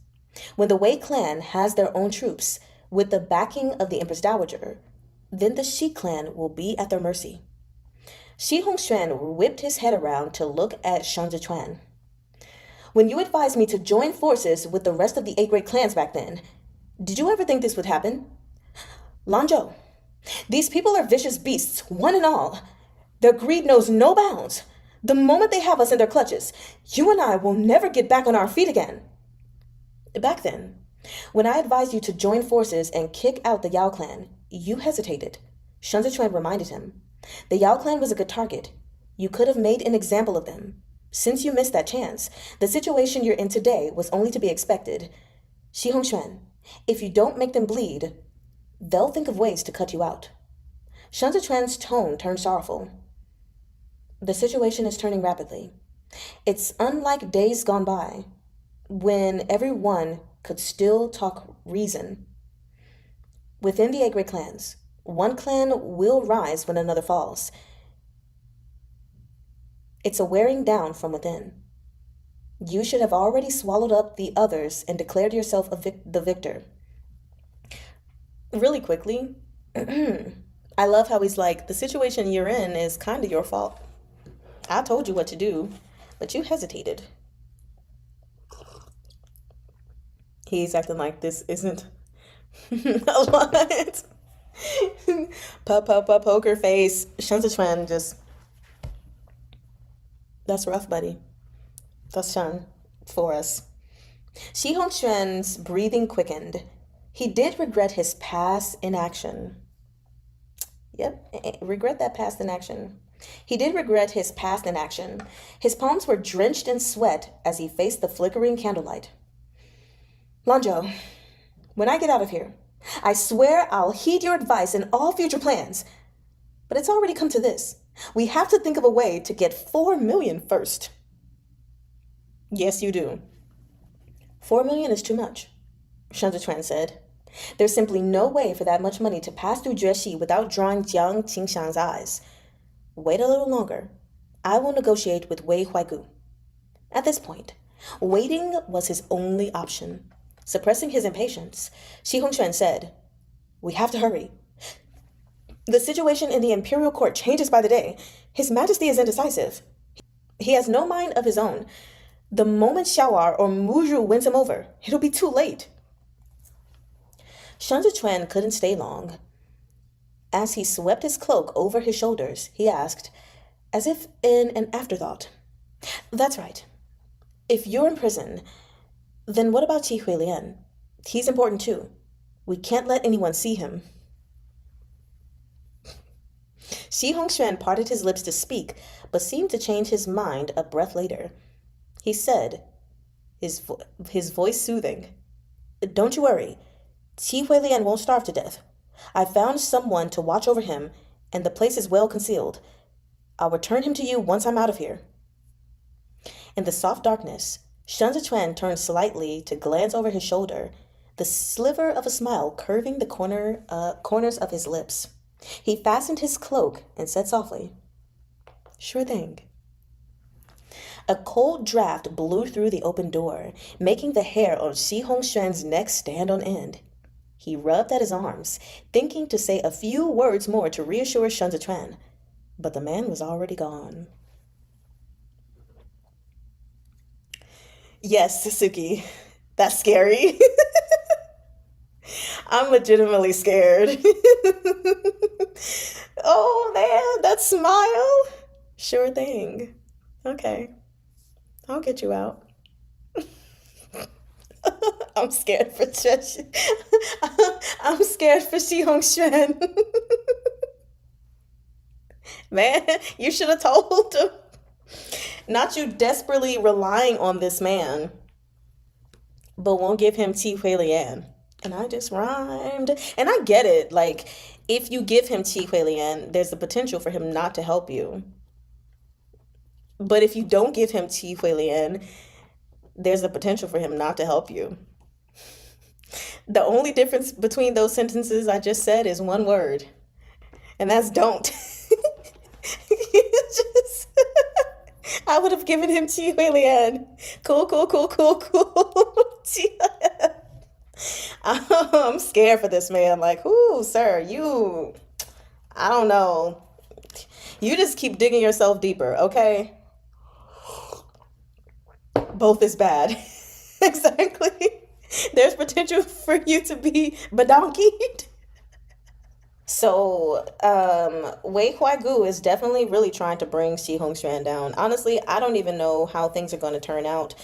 When the Wei clan has their own troops, with the backing of the Empress Dowager, then the Shi clan will be at their mercy. Shi Hongxuan whipped his head around to look at Shen Zhichuan. When you advised me to join forces with the rest of the 8 great clans back then, did you ever think this would happen? Lanzhou, these people are vicious beasts, one and all. Their greed knows no bounds. The moment they have us in their clutches, you and I will never get back on our feet again. Back then, When I advised you to join forces and kick out the Yao clan, you hesitated. Shen Zichuan reminded him. The Yao clan was a good target. You could have made an example of them. Since you missed that chance, the situation you're in today was only to be expected. Shi Hongxuan, if you don't make them bleed, they'll think of ways to cut you out. Shen Zichuan's tone turned sorrowful. The situation is turning rapidly. It's unlike days gone by, when everyone could still talk reason. Within the 8 great clans, one clan will rise when another falls. It's a wearing down from within. You should have already swallowed up the others and declared yourself the victor. Really quickly, I love how he's like, the situation you're in is kind of your fault. I told you what to do, but you hesitated. He's acting like this isn't a lot. Poker face. Shen Zichuan just... That's rough, buddy. That's Shen for us. Shi Hongxuan's breathing quickened. He did regret his past inaction. Yep, regret that past inaction. He did regret his past inaction. His palms were drenched in sweat as he faced the flickering candlelight. Lanzhou, when I get out of here, I swear I'll heed your advice in all future plans. But it's already come to this. We have to think of a way to get 4 million first. Yes, you do. 4 million is too much, Shen Zichuan said. There's simply no way for that much money to pass through Jueshi without drawing Jiang Qingxiang's eyes. Wait a little longer. I will negotiate with Wei Huaigu. At this point, waiting was his only option. Suppressing his impatience, Shi Hongxuan said, "We have to hurry. The situation in the imperial court changes by the day. His Majesty is indecisive. He has no mind of his own. The moment Xiao'er or Muzhu wins him over, it'll be too late." Shen Zichuan couldn't stay long. As he swept his cloak over his shoulders, he asked, as if in an afterthought, "That's right. If you're in prison, then what about Qi Huilian? He's important too. We can't let anyone see him." Shi Hongxuan parted his lips to speak, but seemed to change his mind a breath later. He said, his voice soothing, "Don't you worry. Qi Huilian won't starve to death. I found someone to watch over him, and the place is well concealed. I'll return him to you once I'm out of here." In the soft darkness, Shen Zichuan turned slightly to glance over his shoulder, the sliver of a smile curving the corners of his lips. He fastened his cloak and said softly, "Sure thing." A cold draft blew through the open door, making the hair on Shi Hongxuan's neck stand on end. He rubbed at his arms, thinking to say a few words more to reassure Shen Zichuan, but the man was already gone. Yes, Suki, that's scary. I'm legitimately scared. Oh man, that smile. Sure thing. Okay, I'll get you out. I'm scared for I'm scared for Shi Hongxuan. Man, you should have told him. Not you desperately relying on this man, but won't give him Qi Huilian. And I just rhymed. And I get it. Like, if you give him Qi Huilian, there's the potential for him not to help you. But if you don't give him Qi Huilian, there's the potential for him not to help you. The only difference between those sentences I just said is one word. And that's don't. I would have given him Qi Huilian. Cool. I'm scared for this man. Like, ooh, sir, I don't know. You just keep digging yourself deeper, okay? Both is bad. Exactly. There's potential for you to be badonkied. So, Wei Huaigu is definitely really trying to bring Shi Hongxuan down. Honestly, I don't even know how things are going to turn out.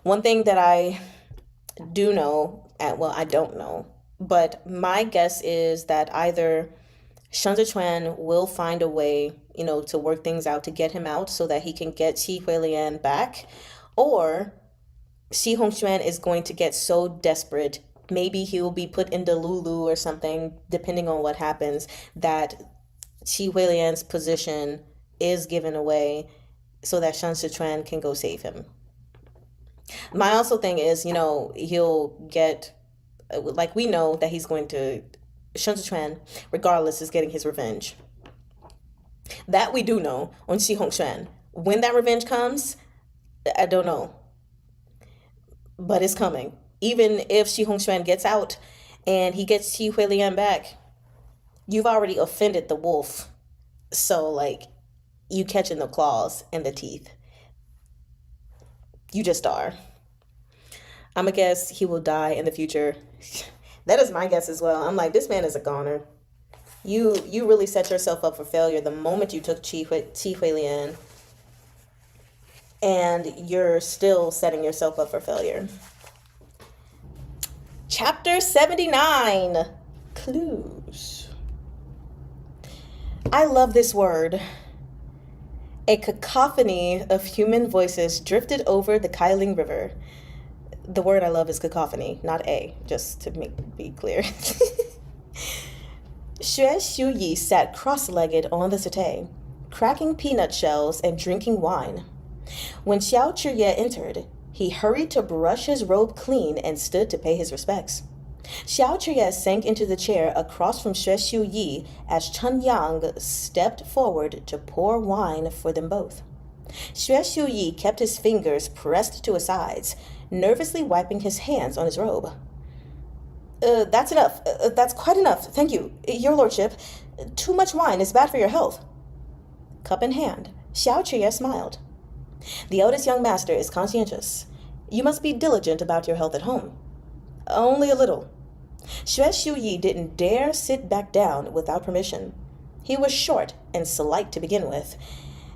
One thing that I do know Well, I don't know. But my guess is that either Shen Zichuan will find a way, to work things out to get him out so that he can get Qi Huilian back, or Xi Hongxuan is going to get so desperate, maybe he will be put into Lulu or something, depending on what happens, that Qi Huilian's position is given away so that Shen Sichuan can go save him. My also thing is, he'll get, like we know that he's going to, Shen Sichuan, regardless, is getting his revenge. That we do know on Xi Hongxuan. When that revenge comes, I don't know. But it's coming. Even if Xi Hongxuan gets out and he gets Qi Huilian back, you've already offended the wolf. So, like, you catching the claws and the teeth. You just are. I'm going to guess he will die in the future. That is my guess as well. I'm like, this man is a goner. You really set yourself up for failure the moment you took Qi Huilian. And you're still setting yourself up for failure. Chapter 79. Clues. I love this word. A cacophony of human voices drifted over the Kailing River. The word I love is cacophony, not just to be clear. Xue Xiuyi sat cross-legged on the settee, cracking peanut shells and drinking wine. When Xiao Chiye entered, he hurried to brush his robe clean and stood to pay his respects. Xiao Chiye sank into the chair across from Xue Xiuyi as Chen Yang stepped forward to pour wine for them both. Xue Xiuyi kept his fingers pressed to his sides, nervously wiping his hands on his robe. That's enough. That's quite enough. Thank you, your lordship. Too much wine is bad for your health. Cup in hand, Xiao Chiye smiled. The eldest young master is conscientious. You must be diligent about your health at home. Only a little. Xue Xiuyi didn't dare sit back down without permission. He was short and slight to begin with,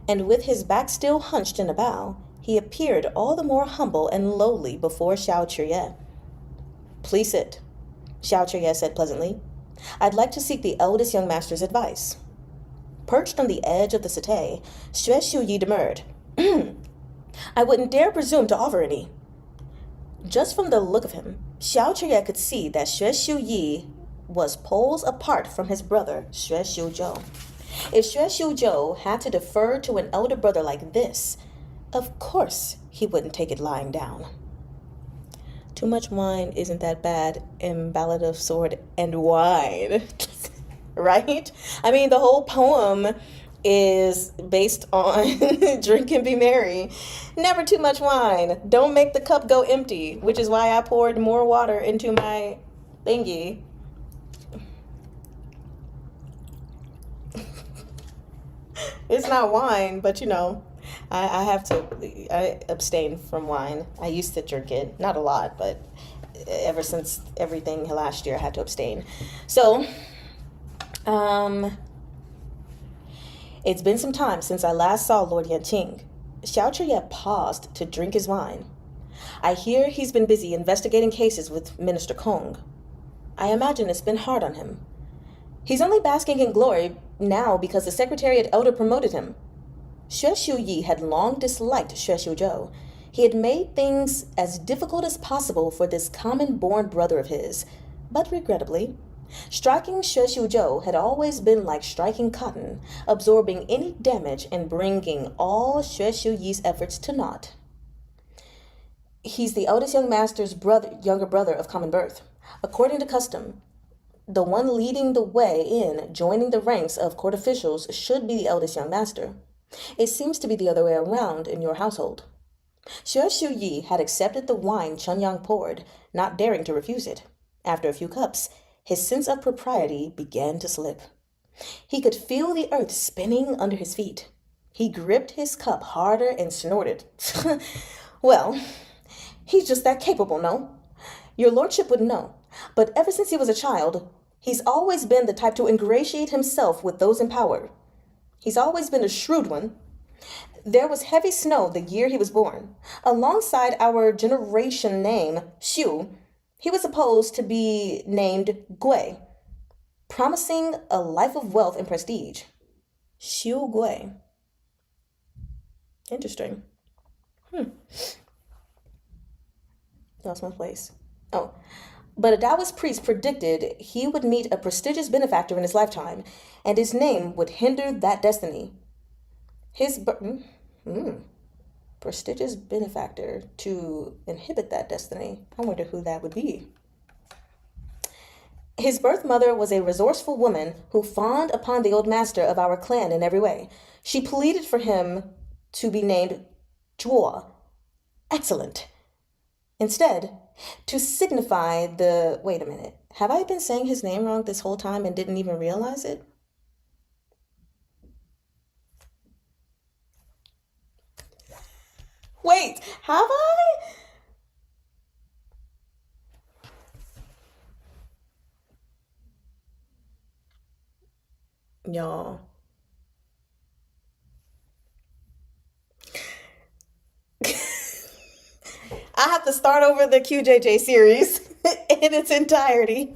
and with his back still hunched in a bow, he appeared all the more humble and lowly before Xiao Chiye. Please sit, Xiao Chiye said pleasantly. I'd like to seek the eldest young master's advice. Perched on the edge of the settee, Xue Xiuyi demurred. I wouldn't dare presume to offer any. Just from the look of him, Xiao Chiye could see that Xue Xiuyi was poles apart from his brother, Xue Xiuzhou. If Xue Xiuzhou had to defer to an elder brother like this, of course he wouldn't take it lying down. Too much wine isn't that bad in Ballad of Sword and Wine, right? I mean, the whole poem is based on drink and be merry. Never too much wine. Don't make the cup go empty, which is why I poured more water into my thingy. It's not wine, but I abstain from wine. I used to drink it, not a lot, but ever since everything last year, I had to abstain. So, it's been some time since I last saw Lord Yanqing. Xiao Chiye paused to drink his wine. I hear he's been busy investigating cases with Minister Kong. I imagine it's been hard on him. He's only basking in glory now because the Secretariat Elder promoted him. Xue Xiuyi had long disliked Xue Xiuzhou. He had made things as difficult as possible for this common-born brother of his, but regrettably, striking Xue Xiuzhou had always been like striking cotton, absorbing any damage and bringing all Xue Xiuyi's efforts to naught. He's the eldest young master's younger brother of common birth. According to custom, the one leading the way in joining the ranks of court officials should be the eldest young master. It seems to be the other way around in your household. Xue Xiuyi had accepted the wine Chen Yang poured, not daring to refuse it. After a few cups, his sense of propriety began to slip. He could feel the earth spinning under his feet. He gripped his cup harder and snorted. Well, he's just that capable, no? Your lordship wouldn't know, but ever since he was a child, he's always been the type to ingratiate himself with those in power. He's always been a shrewd one. There was heavy snow the year he was born. Alongside our generation name, Xiu, He was supposed to be named Gui, promising a life of wealth and prestige. Xiu Gui. Interesting. Lost my place. Oh. But a Taoist priest predicted he would meet a prestigious benefactor in his lifetime, and his name would hinder that destiny. Prestigious benefactor to inhibit that destiny. I wonder who that would be. His birth mother was a resourceful woman who fawned upon the old master of our clan in every way. She pleaded for him to be named Zhuo. Excellent. Instead, to signify the... Wait a minute. Have I been saying his name wrong this whole time and didn't even realize it? Wait, have I? Y'all. I have to start over the QJJ series in its entirety.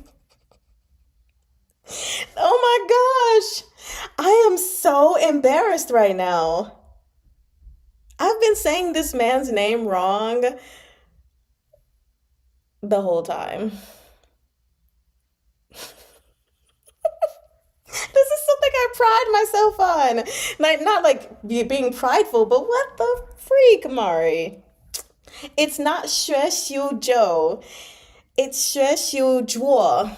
Oh my gosh. I am so embarrassed right now. I've been saying this man's name wrong the whole time. This is something I pride myself on. Like, not like being prideful, but what the freak, Mari? It's not Xue Xiu Zhou. It's Xue Xiu Zhuo.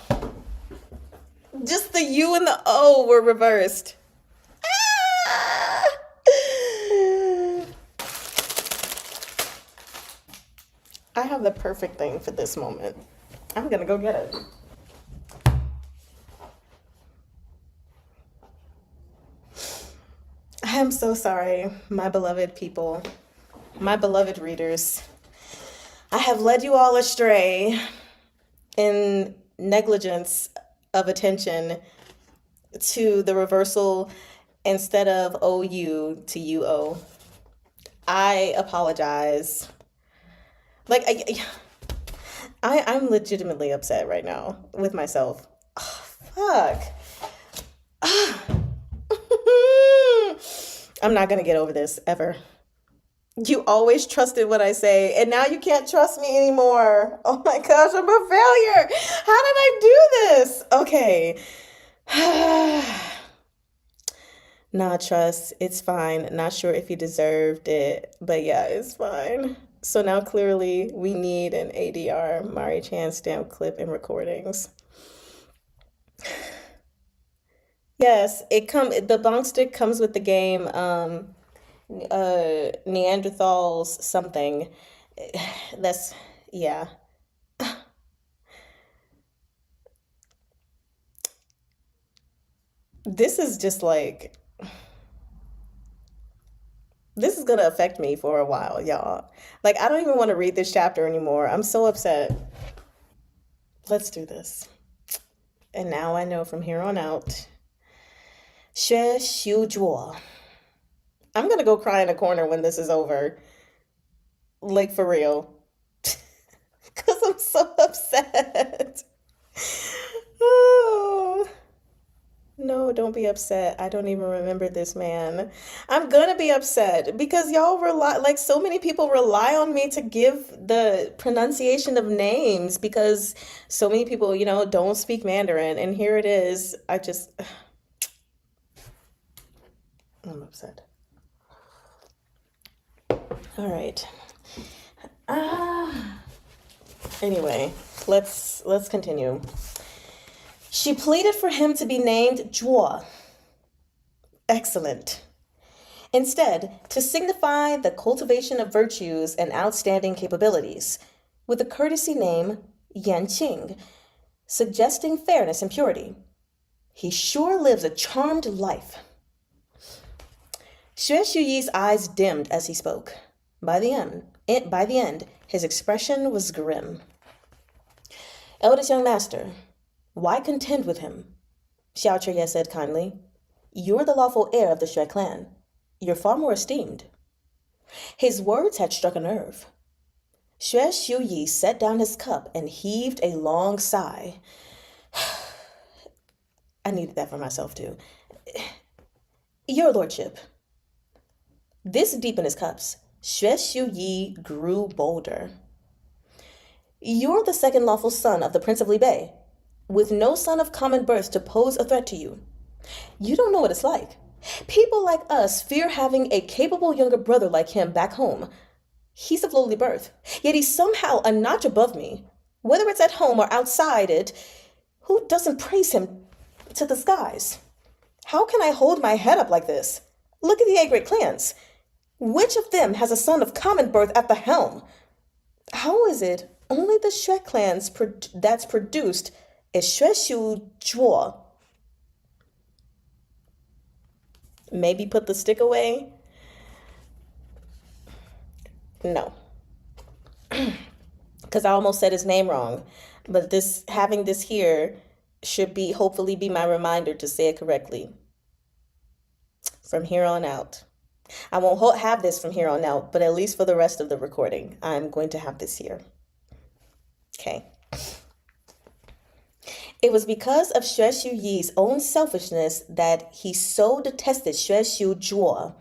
Just the U and the O were reversed. Ah! I have the perfect thing for this moment. I'm gonna go get it. I am so sorry, my beloved people, my beloved readers. I have led you all astray in negligence of attention to the reversal instead of OU to UO. I apologize. Like, I'm legitimately upset right now with myself. Oh, fuck. I'm not going to get over this ever. You always trusted what I say, and now you can't trust me anymore. Oh my gosh, I'm a failure. How did I do this? Okay. Nah, trust. It's fine. Not sure if you deserved it, but yeah, it's fine. So now clearly we need an ADR, Mari Chan stamp clip and recordings. Yes, the bonk stick comes with the game Neanderthals something. That's yeah. This is just like this is gonna affect me for a while, y'all. Like I don't even want to read this chapter anymore. I'm so upset. Let's do this. And now I know from here on out. Xue Xiu Zhuo. I'm gonna go cry in a corner when this is over. Like for real. Because I'm so upset. Oh. No, don't be upset. I don't even remember this man. I'm gonna be upset because y'all rely, like so many people rely on me to give the pronunciation of names because so many people, don't speak Mandarin. And here it is. I'm upset. All right. Anyway, let's continue. She pleaded for him to be named Zhuo. Excellent. Instead, to signify the cultivation of virtues and outstanding capabilities, with the courtesy name Yanqing, suggesting fairness and purity. He sure lives a charmed life. Xue Shuyi's eyes dimmed as he spoke. By the end, his expression was grim. Eldest young master, why contend with him? Xiao Chuye said kindly. You're the lawful heir of the Xue clan. You're far more esteemed. His words had struck a nerve. Xue Xiuyi set down his cup and heaved a long sigh. I needed that for myself too. Your lordship. This deepened his cups. Xue Xiuyi grew bolder. You're the second lawful son of the Prince of Libe, with no son of common birth to pose a threat to you. You don't know what it's like. People like us fear having a capable younger brother like him back home. He's of lowly birth, yet he's somehow a notch above me. Whether it's at home or outside it, who doesn't praise him to the skies? How can I hold my head up like this? Look at the 8 great clans. Which of them has a son of common birth at the helm? How is it only the Xue clans that's produced a Xue Xiu Zhuo? Maybe put the stick away? No. Because I almost said his name wrong. But having this here should hopefully be my reminder to say it correctly. From here on out. I won't have this from here on out, but at least for the rest of the recording, I'm going to have this here. Okay. It was because of Xue Xiuyi's own selfishness that he so detested Xue Xiu Zhuo.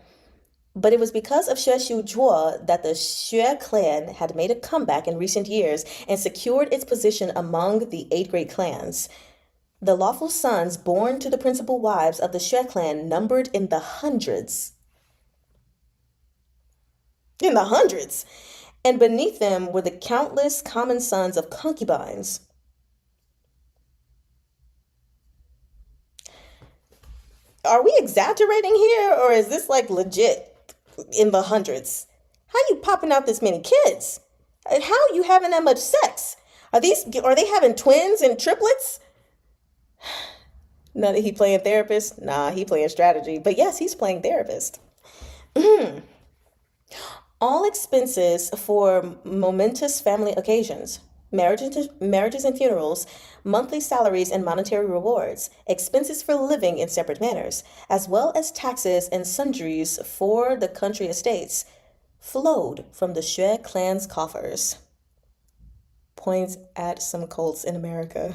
But it was because of Xue Xiu Zhuo that the Xue clan had made a comeback in recent years and secured its position among the 8 great clans. The lawful sons born to the principal wives of the Xue clan numbered in the hundreds. In the hundreds! And beneath them were the countless common sons of concubines. Are we exaggerating here, or is this like legit in the hundreds? How you popping out this many kids? How you having that much sex? Are they having twins and triplets? None of he playing therapist? Nah, he playing strategy. But yes, he's playing therapist. All expenses for momentous family occasions, marriages and funerals, monthly salaries and monetary rewards, expenses for living in separate manners, as well as taxes and sundries for the country estates, flowed from the Xue clan's coffers. Points at some cults in America.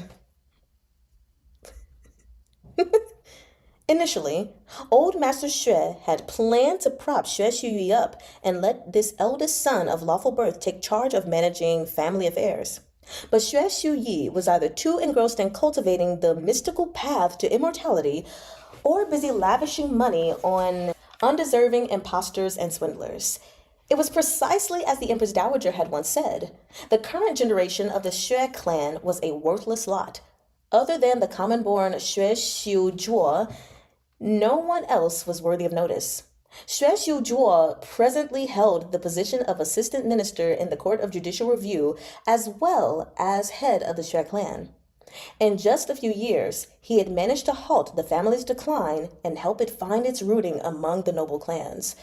Initially, old Master Xue had planned to prop Xue Xiuyi up and let this eldest son of lawful birth take charge of managing family affairs. But Xue Xiuyi was either too engrossed in cultivating the mystical path to immortality or busy lavishing money on undeserving impostors and swindlers. It was precisely as the Empress Dowager had once said. The current generation of the Xue clan was a worthless lot. Other than the common-born Xue Xiu Zhuo, no one else was worthy of notice. Xue Xiu Zhuo presently held the position of assistant minister in the Court of Judicial Review as well as head of the Xue clan. In just a few years, he had managed to halt the family's decline and help it find its rooting among the noble clans.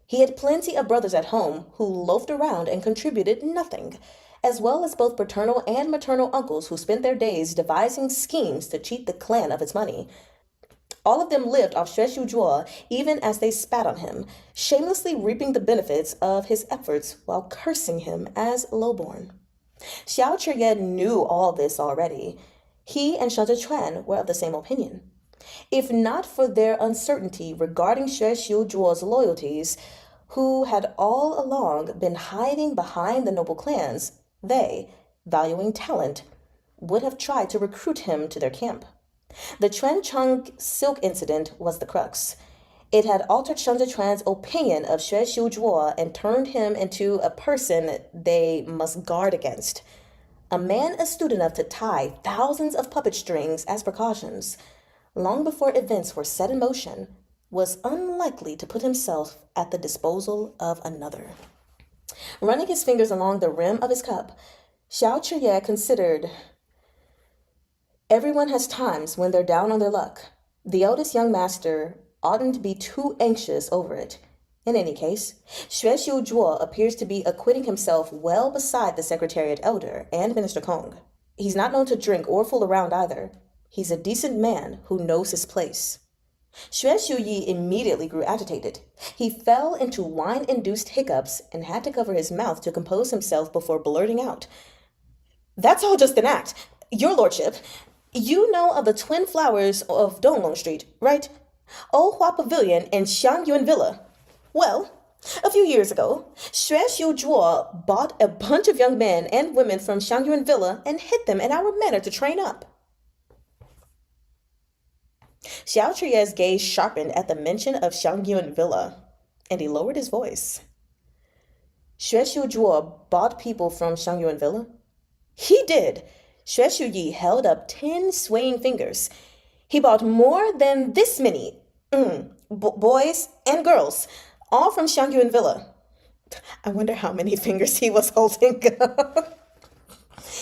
He had plenty of brothers at home who loafed around and contributed nothing, as well as both paternal and maternal uncles who spent their days devising schemes to cheat the clan of its money. All of them lived off Xue Xiu Zhuo even as they spat on him, shamelessly reaping the benefits of his efforts while cursing him as lowborn. Xiao Chuye knew all this already. He and Shan Zhichuan were of the same opinion. If not for their uncertainty regarding Xue Xiu Zhuo's loyalties, who had all along been hiding behind the noble clans, they, valuing talent, would have tried to recruit him to their camp. The Quancheng silk incident was the crux. It had altered Shan Zhichuan's opinion of Xue Xiu Zhuo and turned him into a person they must guard against. A man astute enough to tie thousands of puppet strings as precautions, long before events were set in motion, was unlikely to put himself at the disposal of another. Running his fingers along the rim of his cup, Xiao Chuye considered, everyone has times when they're down on their luck. The eldest young master oughtn't be too anxious over it. In any case, Xue Xiu Zhuo appears to be acquitting himself well beside the Secretariat Elder and Minister Kong. He's not known to drink or fool around either. He's a decent man who knows his place. Xue Shuyi immediately grew agitated. He fell into wine-induced hiccups and had to cover his mouth to compose himself before blurting out. That's all just an act. Your lordship, you know of the twin flowers of Donglong Street, right? Ohua Pavilion and Xiangyuan Villa. Well, a few years ago, Xue Xiujuo bought a bunch of young men and women from Xiangyuan Villa and hid them in our manor to train up. Xiao Trie's gaze sharpened at the mention of Xiangyuan Villa, and he lowered his voice. Xue Xiujuo bought people from Xiangyuan Villa? He did. Xue Shuyi held up 10 swaying fingers. He bought more than this many boys and girls, all from Xiangyuan Villa. I wonder how many fingers he was holding.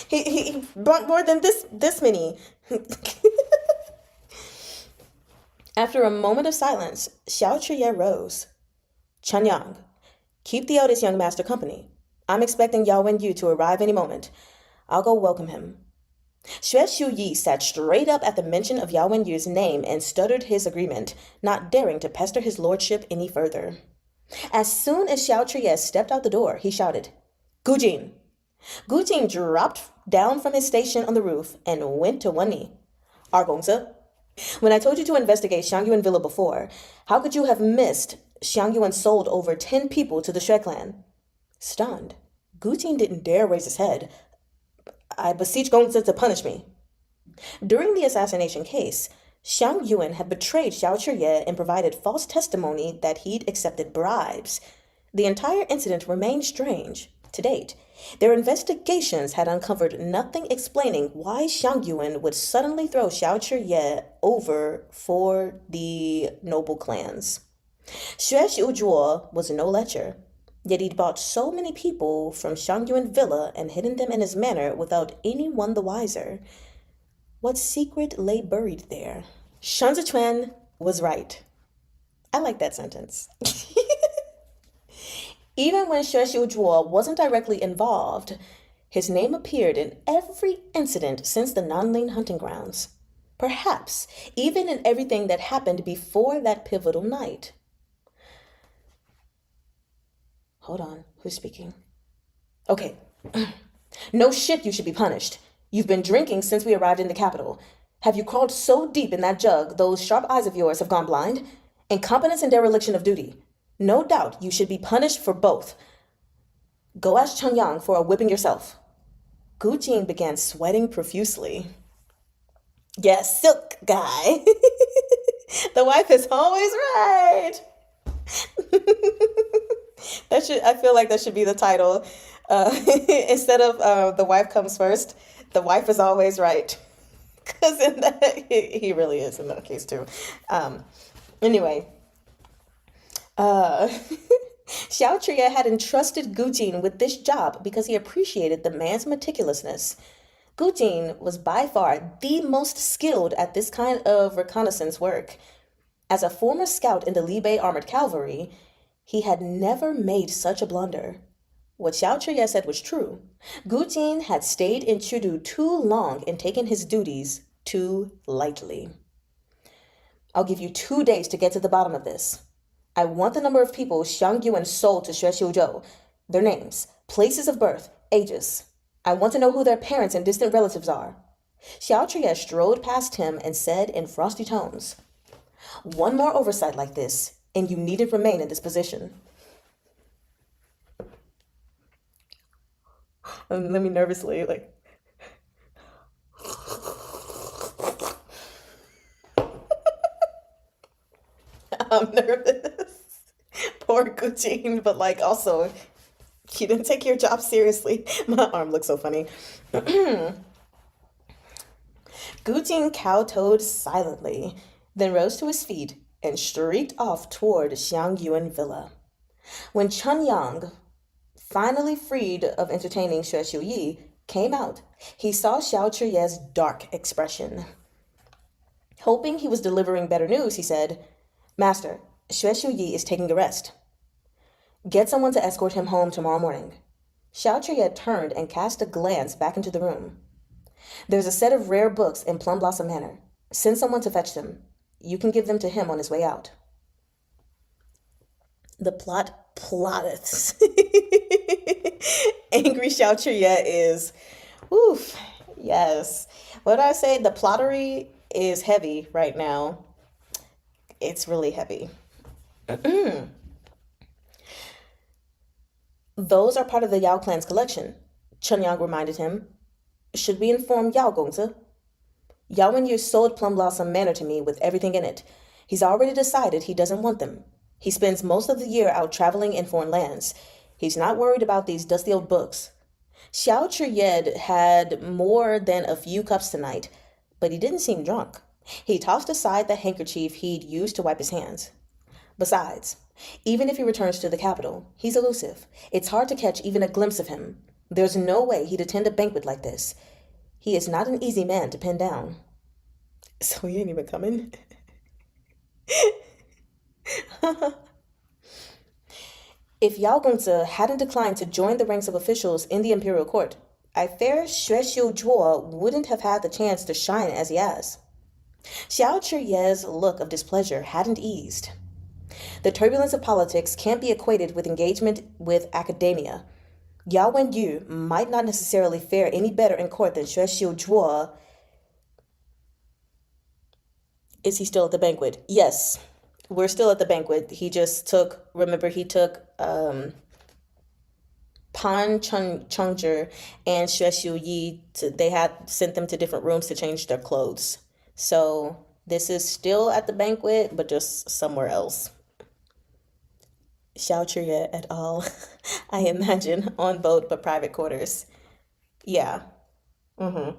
he bought more than this many. After a moment of silence, Xiao Chuye rose. Chanyang, keep the eldest young master company. I'm expecting Yao Wenyu to arrive any moment. I'll go welcome him. Xue Shuyi sat straight up at the mention of Yao Wenyu's name and stuttered his agreement, not daring to pester his lordship any further. As soon as Xiao Chuye stepped out the door, he shouted, Gujin! Gujin dropped down from his station on the roof and went to one knee. Argongzi, when I told you to investigate Xiangyuan Villa before, how could you have missed Xiangyuan sold over 10 people to the Shui clan? Stunned, Gujin didn't dare raise his head. I beseech Gongzi to punish me. During the assassination case, Xiang Yuan had betrayed Xiao Chuye and provided false testimony that he'd accepted bribes. The entire incident remained strange. To date, their investigations had uncovered nothing explaining why Xiang Yuan would suddenly throw Xiao Chuye over for the noble clans. Xue Xiujuo was no lecher, yet he'd bought so many people from Xiangyuan Villa and hidden them in his manor without anyone the wiser. What secret lay buried there? Shan Zichuan was right. I like that sentence. Even when Xue Xiujuo wasn't directly involved, his name appeared in every incident since the Nanling hunting grounds. Perhaps even in everything that happened before that pivotal night. Hold on, who's speaking? Okay. No shit, you should be punished. You've been drinking since we arrived in the capital. Have you crawled so deep in that jug, those sharp eyes of yours have gone blind? Incompetence and dereliction of duty. No doubt you should be punished for both. Go ask Changyang for a whipping yourself. Gu Jing began sweating profusely. Yes, silk guy. The wife is always right. I feel like that should be the title. Instead of the wife comes first, the wife is always right. Because in that, he really is in that case too. Anyway, Xiao Chuye had entrusted Gu Jin with this job because he appreciated the man's meticulousness. Gu Jin was by far the most skilled at this kind of reconnaissance work. As a former scout in the Libe Armored Cavalry, he had never made such a blunder. What Xiao Chuye said was true. Gu Jin had stayed in Chudu too long and taken his duties too lightly. I'll give you 2 days to get to the bottom of this. I want the number of people Xiang Yuan sold to Xue Xiuzhou, their names, places of birth, ages. I want to know who their parents and distant relatives are. Xiao Chuye strode past him and said in frosty tones, One more oversight like this, and you needn't remain in this position. Let me nervously, I'm nervous. Poor Gucci, but also, you didn't take your job seriously. My arm looks so funny. Gucci kowtowed silently, then rose to his feet and streaked off toward Xiang Yuan Villa. When Chun Yang, finally freed of entertaining Xue Xiuyi, came out, he saw Xiao Chuye's dark expression. Hoping he was delivering better news, he said, Master, Xue Xiuyi is taking a rest. Get someone to escort him home tomorrow morning. Xiao Chuye turned and cast a glance back into the room. There's a set of rare books in Plum Blossom Manor. Send someone to fetch them. You can give them to him on his way out. The plot plotteth. Angry Xiao is, oof, yes. What did I say? The plottery is heavy right now. It's really heavy. Those are part of the Yao clan's collection, Chunyang reminded him. Should we inform Yao Gongzi? Yao Wenyu sold Plum Blossom Manor to me with everything in it. He's already decided he doesn't want them. He spends most of the year out traveling in foreign lands. He's not worried about these dusty old books. Xiao Churyed had more than a few cups tonight, but he didn't seem drunk. He tossed aside the handkerchief he'd used to wipe his hands. Besides, even if he returns to the capital, he's elusive. It's hard to catch even a glimpse of him. There's no way he'd attend a banquet like this. He is not an easy man to pin down. So he ain't even coming? If Yao Gongzi hadn't declined to join the ranks of officials in the imperial court, I fear Xue Xiuzhuo wouldn't have had the chance to shine as he has. Xiao Churyed's look of displeasure hadn't eased. The turbulence of politics can't be equated with engagement with academia. Yao Wenyu might not necessarily fare any better in court than Xue Xiuzhuo. Is he still at the banquet? Yes, we're still at the banquet. He just took, remember, he took Pan Chengzhi and Xue Xiuyi. They had sent them to different rooms to change their clothes. So this is still at the banquet, but just somewhere else. Xiao Churyed et al., I imagine, on boat but private quarters. Yeah. Where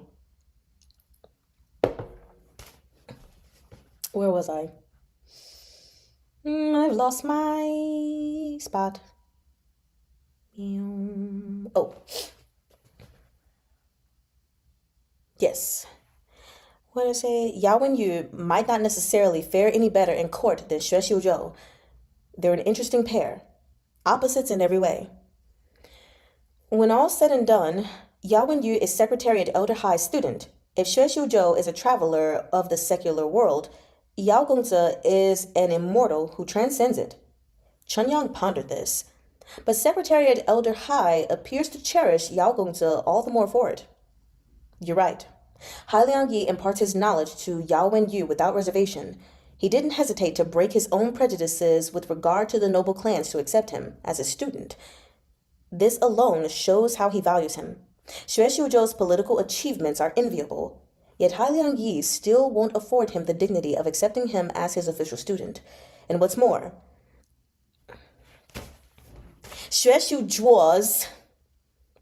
was I? I've lost my spot. Oh. Yes. What did I say? Yao Wenyu might not necessarily fare any better in court than Xue Xiuzhou. They're an interesting pair. Opposites in every way. When all's said and done, Yao Wenyu is Secretariat Elder High student. If Xue Xiuzhou is a traveler of the secular world, Yao Gongzi is an immortal who transcends it. Chunyang pondered this, but Secretariat Elder High appears to cherish Yao Gongzi all the more for it. You're right. Hai Liangyi imparts his knowledge to Yao Wenyu without reservation. He didn't hesitate to break his own prejudices with regard to the noble clans to accept him as a student. This alone shows how he values him. Xue Xiuzhou's political achievements are enviable, yet Hai Liangyi still won't afford him the dignity of accepting him as his official student. And what's more, Xue Xiuzhou's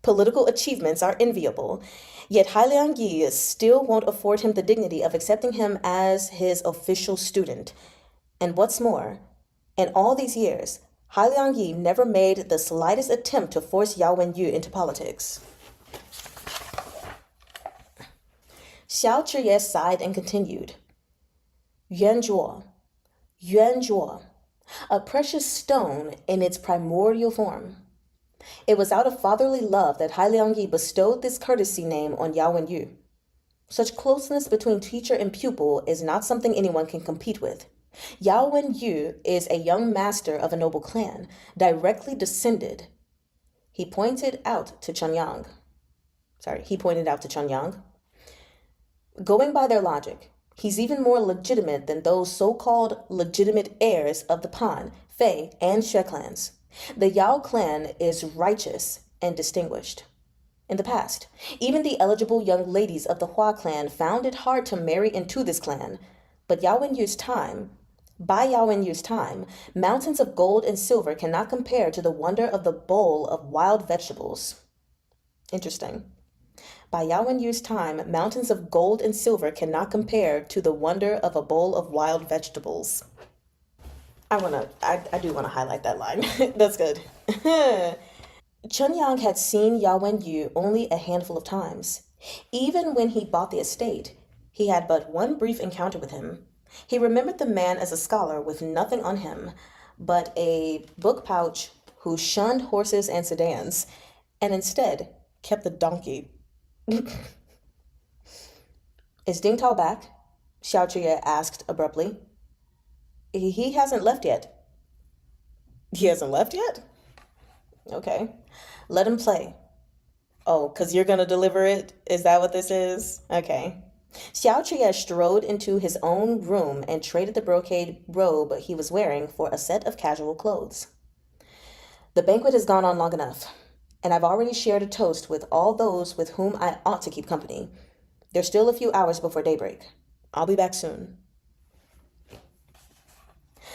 political achievements are enviable, yet Hai Liangyi still won't afford him the dignity of accepting him as his official student. And what's more, in all these years, Hai Liangyi never made the slightest attempt to force Yao Wenyu into politics. Xiao Churyed sighed and continued. Yuanzhuo, a precious stone in its primordial form. It was out of fatherly love that Hai Liangyi bestowed this courtesy name on Yao Wenyu. Such closeness between teacher and pupil is not something anyone can compete with. Yao Wenyu is a young master of a noble clan, directly descended. He pointed out to Chunyang. Going by their logic, he's even more legitimate than those so-called legitimate heirs of the Pan, Fei, and Xue clans. The Yao clan is righteous and distinguished. In the past, even the eligible young ladies of the Hua clan found it hard to marry into this clan, but by Yao Wenyu's time, mountains of gold and silver cannot compare to the wonder of the bowl of wild vegetables. Interesting. By Yao Wenyu's time, mountains of gold and silver cannot compare to the wonder of a bowl of wild vegetables. I do want to highlight that line. That's good. Chunyang had seen Yao Wenyu only a handful of times. Even when he bought the estate, he had but one brief encounter with him. He remembered the man as a scholar with nothing on him but a book pouch who shunned horses and sedans, and instead kept the donkey. Is Ding Tao back? Xiao Churyed asked abruptly. He hasn't left yet. He hasn't left yet? Okay. Let him play. Oh, because you're going to deliver it? Is that what this is? Okay. Xiao Chia strode into his own room and traded the brocade robe he was wearing for a set of casual clothes. The banquet has gone on long enough, and I've already shared a toast with all those with whom I ought to keep company. There's still a few hours before daybreak. I'll be back soon.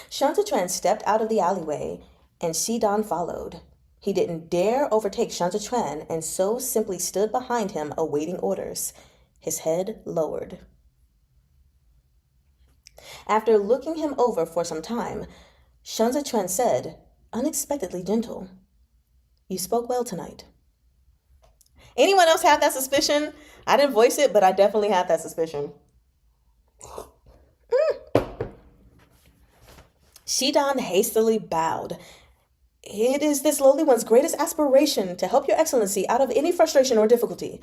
Shan Zichuan stepped out of the alleyway, and Xidan followed. He didn't dare overtake Shan Zichuan and so simply stood behind him awaiting orders, his head lowered. After looking him over for some time, Shan Zichuan said, unexpectedly gentle, "You spoke well tonight." Anyone else have that suspicion? I didn't voice it, but I definitely had that suspicion. Xidan hastily bowed. "It is this lowly one's greatest aspiration to help your excellency out of any frustration or difficulty.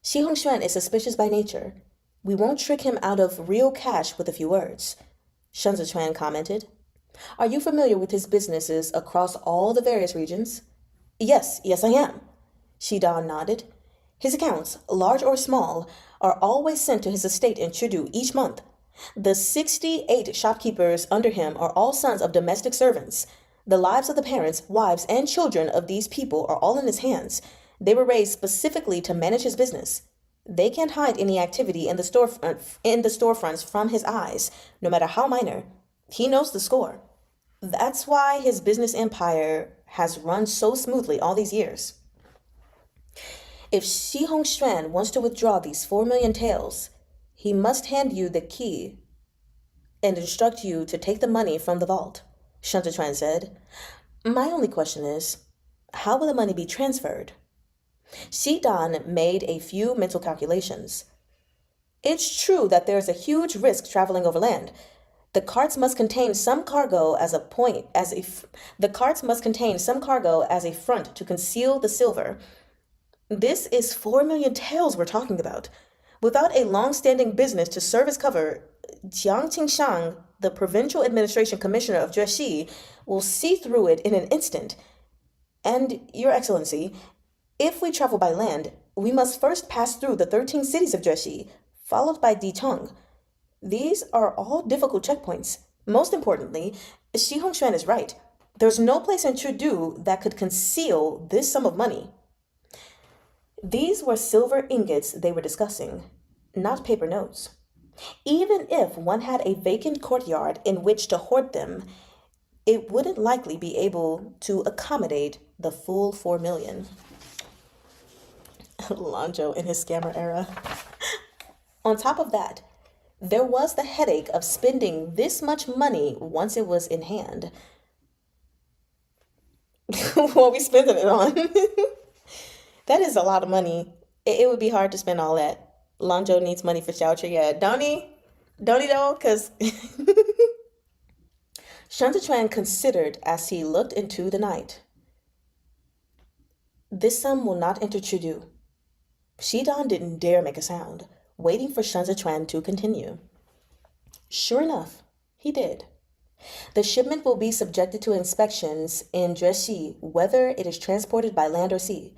Xi Hongxuan is suspicious by nature. We won't trick him out of real cash with a few words," Shan Zichuan commented. "Are you familiar with his businesses across all the various regions?" Yes, I am," Xidan nodded. "His accounts, large or small, are always sent to his estate in Chudu each month. The 68 shopkeepers under him are all sons of domestic servants. The lives of the parents, wives, and children of these people are all in his hands. They were raised specifically to manage his business. They can't hide any activity in the storefronts from his eyes, no matter how minor. He knows the score. That's why his business empire has run so smoothly all these years. If Xi Hongxuan wants to withdraw these 4 million taels, he must hand you the key and instruct you to take the money from the vault," Shan Zichuan said. "My only question is, how will the money be transferred?" Xidan made a few mental calculations. "It's true that there's a huge risk traveling overland. The carts must contain some cargo as a front to conceal the silver. This is 4 million taels we're talking about. Without a long-standing business to serve as cover, Jiang Qingshang, the provincial administration commissioner of Jueshi, will see through it in an instant. And, Your Excellency, if we travel by land, we must first pass through the 13 cities of Jueshi, followed by Dicheng. These are all difficult checkpoints. Most importantly, Xi Hongxuan is right. There's no place in Chudu that could conceal this sum of money." These were silver ingots they were discussing, not paper notes. Even if one had a vacant courtyard in which to hoard them, it wouldn't likely be able to accommodate the full 4 million. Lanzhou in his scammer era. On top of that, there was the headache of spending this much money once it was in hand. What are we spending it on? That is a lot of money. It would be hard to spend all that. Lanzhou needs money for Xiao Chia. Don't he? Don't he though? Because Shan Zichuan considered as he looked into the night. "This sum will not enter Chudu." Xidan didn't dare make a sound, waiting for Shan Zichuan to continue. Sure enough, he did. "The shipment will be subjected to inspections in Jueshi, whether it is transported by land or sea.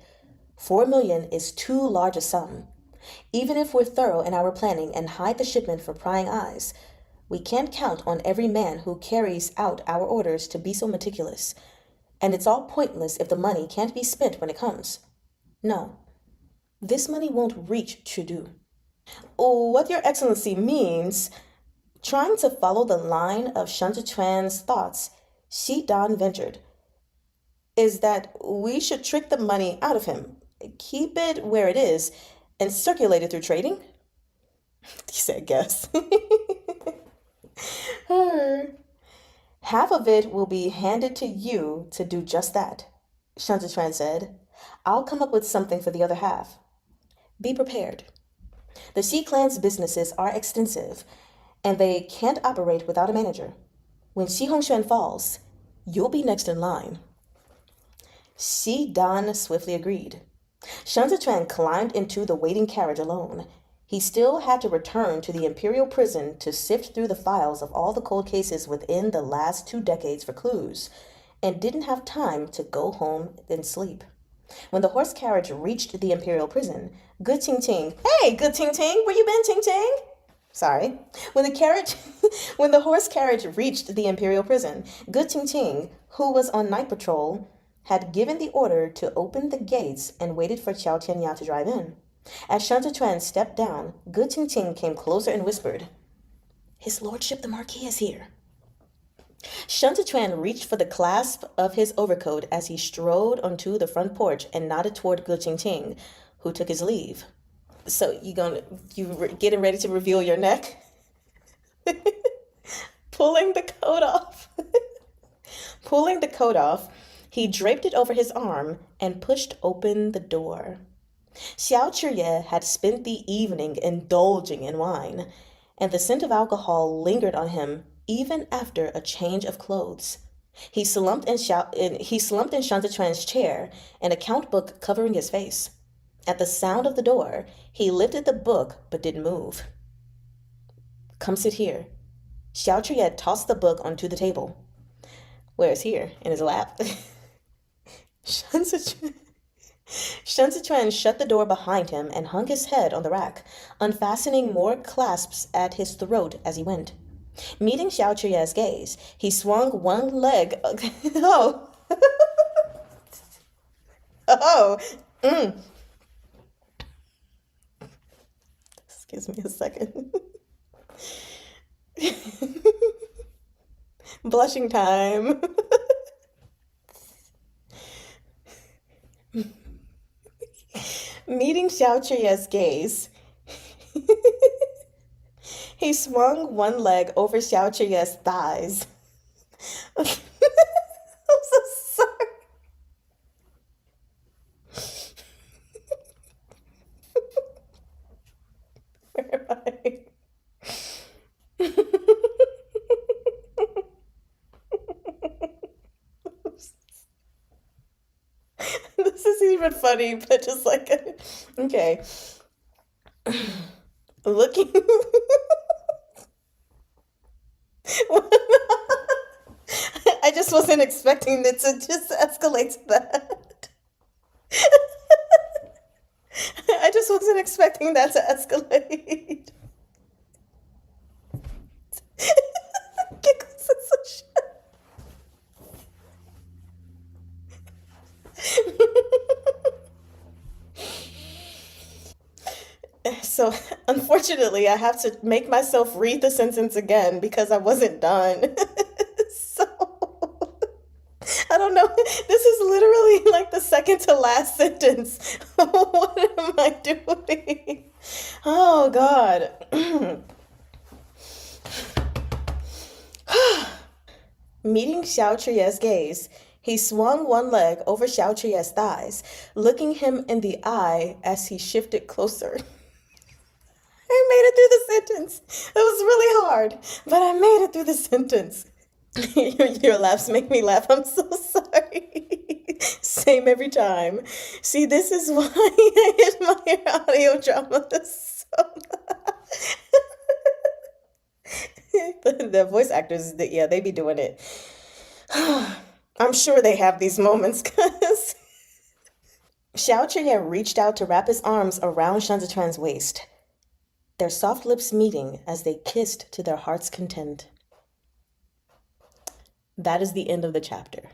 4 million is too large a sum. Even if we're thorough in our planning and hide the shipment for prying eyes, we can't count on every man who carries out our orders to be so meticulous. And it's all pointless if the money can't be spent when it comes. No, this money won't reach Chudu." What Your Excellency means, trying to follow the line of Shan Zichuan's thoughts, Xidan ventured, is that we should trick the money out of him, keep it where it is, and circulate it through trading? He said, guess. "Half of it will be handed to you to do just that," Shan Zichuan said. "I'll come up with something for the other half. Be prepared. The Xi clan's businesses are extensive, and they can't operate without a manager. When Xi Hongxuan falls, you'll be next in line." Xidan swiftly agreed. Shan Zichuan climbed into the waiting carriage alone. He still had to return to the imperial prison to sift through the files of all the cold cases within the last 2 decades for clues, and didn't have time to go home and sleep. When the horse carriage reached the imperial prison, Good Ting Ting, hey, Good Ting Ting, where you been, Ting Ting? Sorry. When the carriage, when the horse carriage reached the imperial prison, Good Ting Ting, who was on night patrol, had given the order to open the gates and waited for Xiao Tianya to drive in. As Shan Zhuan stepped down, Good Ting Ting came closer and whispered, "His lordship the Marquis is here." Shan Zhuan reached for the clasp of his overcoat as he strode onto the front porch and nodded toward Good Ting Ting, who took his leave. So getting ready to reveal your neck? Pulling the coat off. Pulling the coat off, he draped it over his arm and pushed open the door. Xiao Chuye had spent the evening indulging in wine, and the scent of alcohol lingered on him even after a change of clothes. He slumped in Shan Zhuan's chair, an account book covering his face. At the sound of the door, he lifted the book but didn't move. "Come sit here." Xiao Chuye tossed the book onto the table. "Where is here?" In his lap. Shan Zichuan shut the door behind him and hung his head on the rack, unfastening more clasps at his throat as he went. Meeting Xiao Chuye's gaze, he swung one leg. Oh. Oh. Excuse me a second. Blushing time. Meeting Xiao Chuye's gaze, he swung one leg over Xiao Chuye's thighs. I'm so sorry. Where am I? This is even funny, but just like, okay. Looking. I just wasn't expecting it to just escalate to that. I just wasn't expecting that to escalate. Giggles and such. So, unfortunately, I have to make myself read the sentence again because I wasn't done. So, I don't know. This is literally like the second to last sentence. What am I doing? Oh, God. Meeting Xiao Chuye's gaze, he swung one leg over Xiao Chuye's thighs, looking him in the eye as he shifted closer. I made it through the sentence. It was really hard, but I made it through the sentence. Your laughs make me laugh. I'm so sorry. Same every time. See, this is why I admire audio dramas so much. The voice actors, yeah, they be doing it. I'm sure they have these moments, because Xiao Chuye reached out to wrap his arms around Shan Zichuan's waist, their soft lips meeting as they kissed to their heart's content. That is the end of the chapter.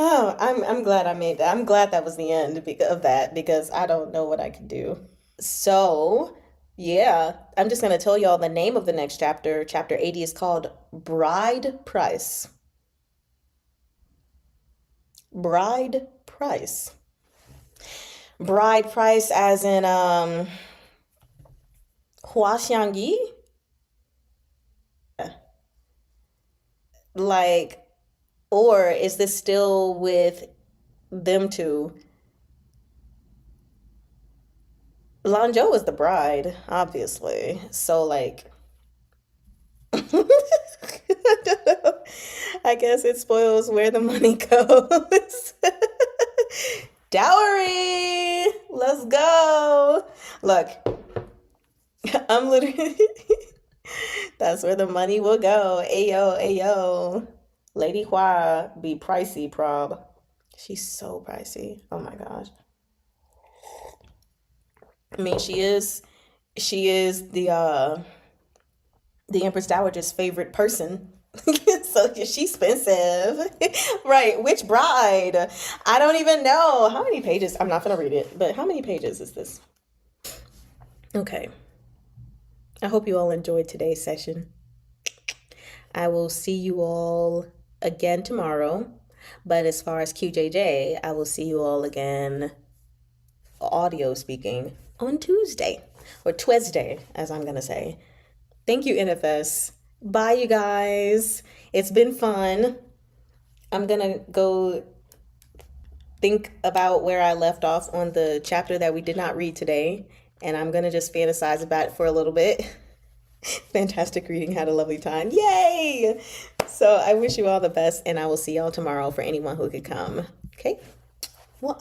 Oh, I'm glad I made that. I'm glad that was the end of that, because I don't know what I could do. So, yeah, I'm just going to tell y'all the name of the next chapter. Chapter 80 is called Bride Price. Bride Price. Bride Price as in Hua Xiangyi? Like, or is this still with them two? Lanzhou is the bride, obviously. So, like, I don't know. I guess it spoils where the money goes. Dowry! Let's go. Look, I'm literally, that's where the money will go. Ayo, ayo. Lady Hua be pricey, prob. She's so pricey. Oh my gosh. I mean, she is the Empress Dowager's favorite person. So she's expensive. Right. Which bride? I don't even know. How many pages? I'm not going to read it, but how many pages is this? Okay. I hope you all enjoyed today's session. I will see you all again tomorrow. But as far as QJJ, I will see you all again, audio speaking, on Tuesday, or Tuesday, as I'm going to say. Thank you, NFS. Bye, you guys. It's been fun. I'm going to go think about where I left off on the chapter that we did not read today, and I'm going to just fantasize about it for a little bit. Fantastic reading. Had a lovely time. Yay! So I wish you all the best, and I will see y'all tomorrow for anyone who could come. Okay? Well,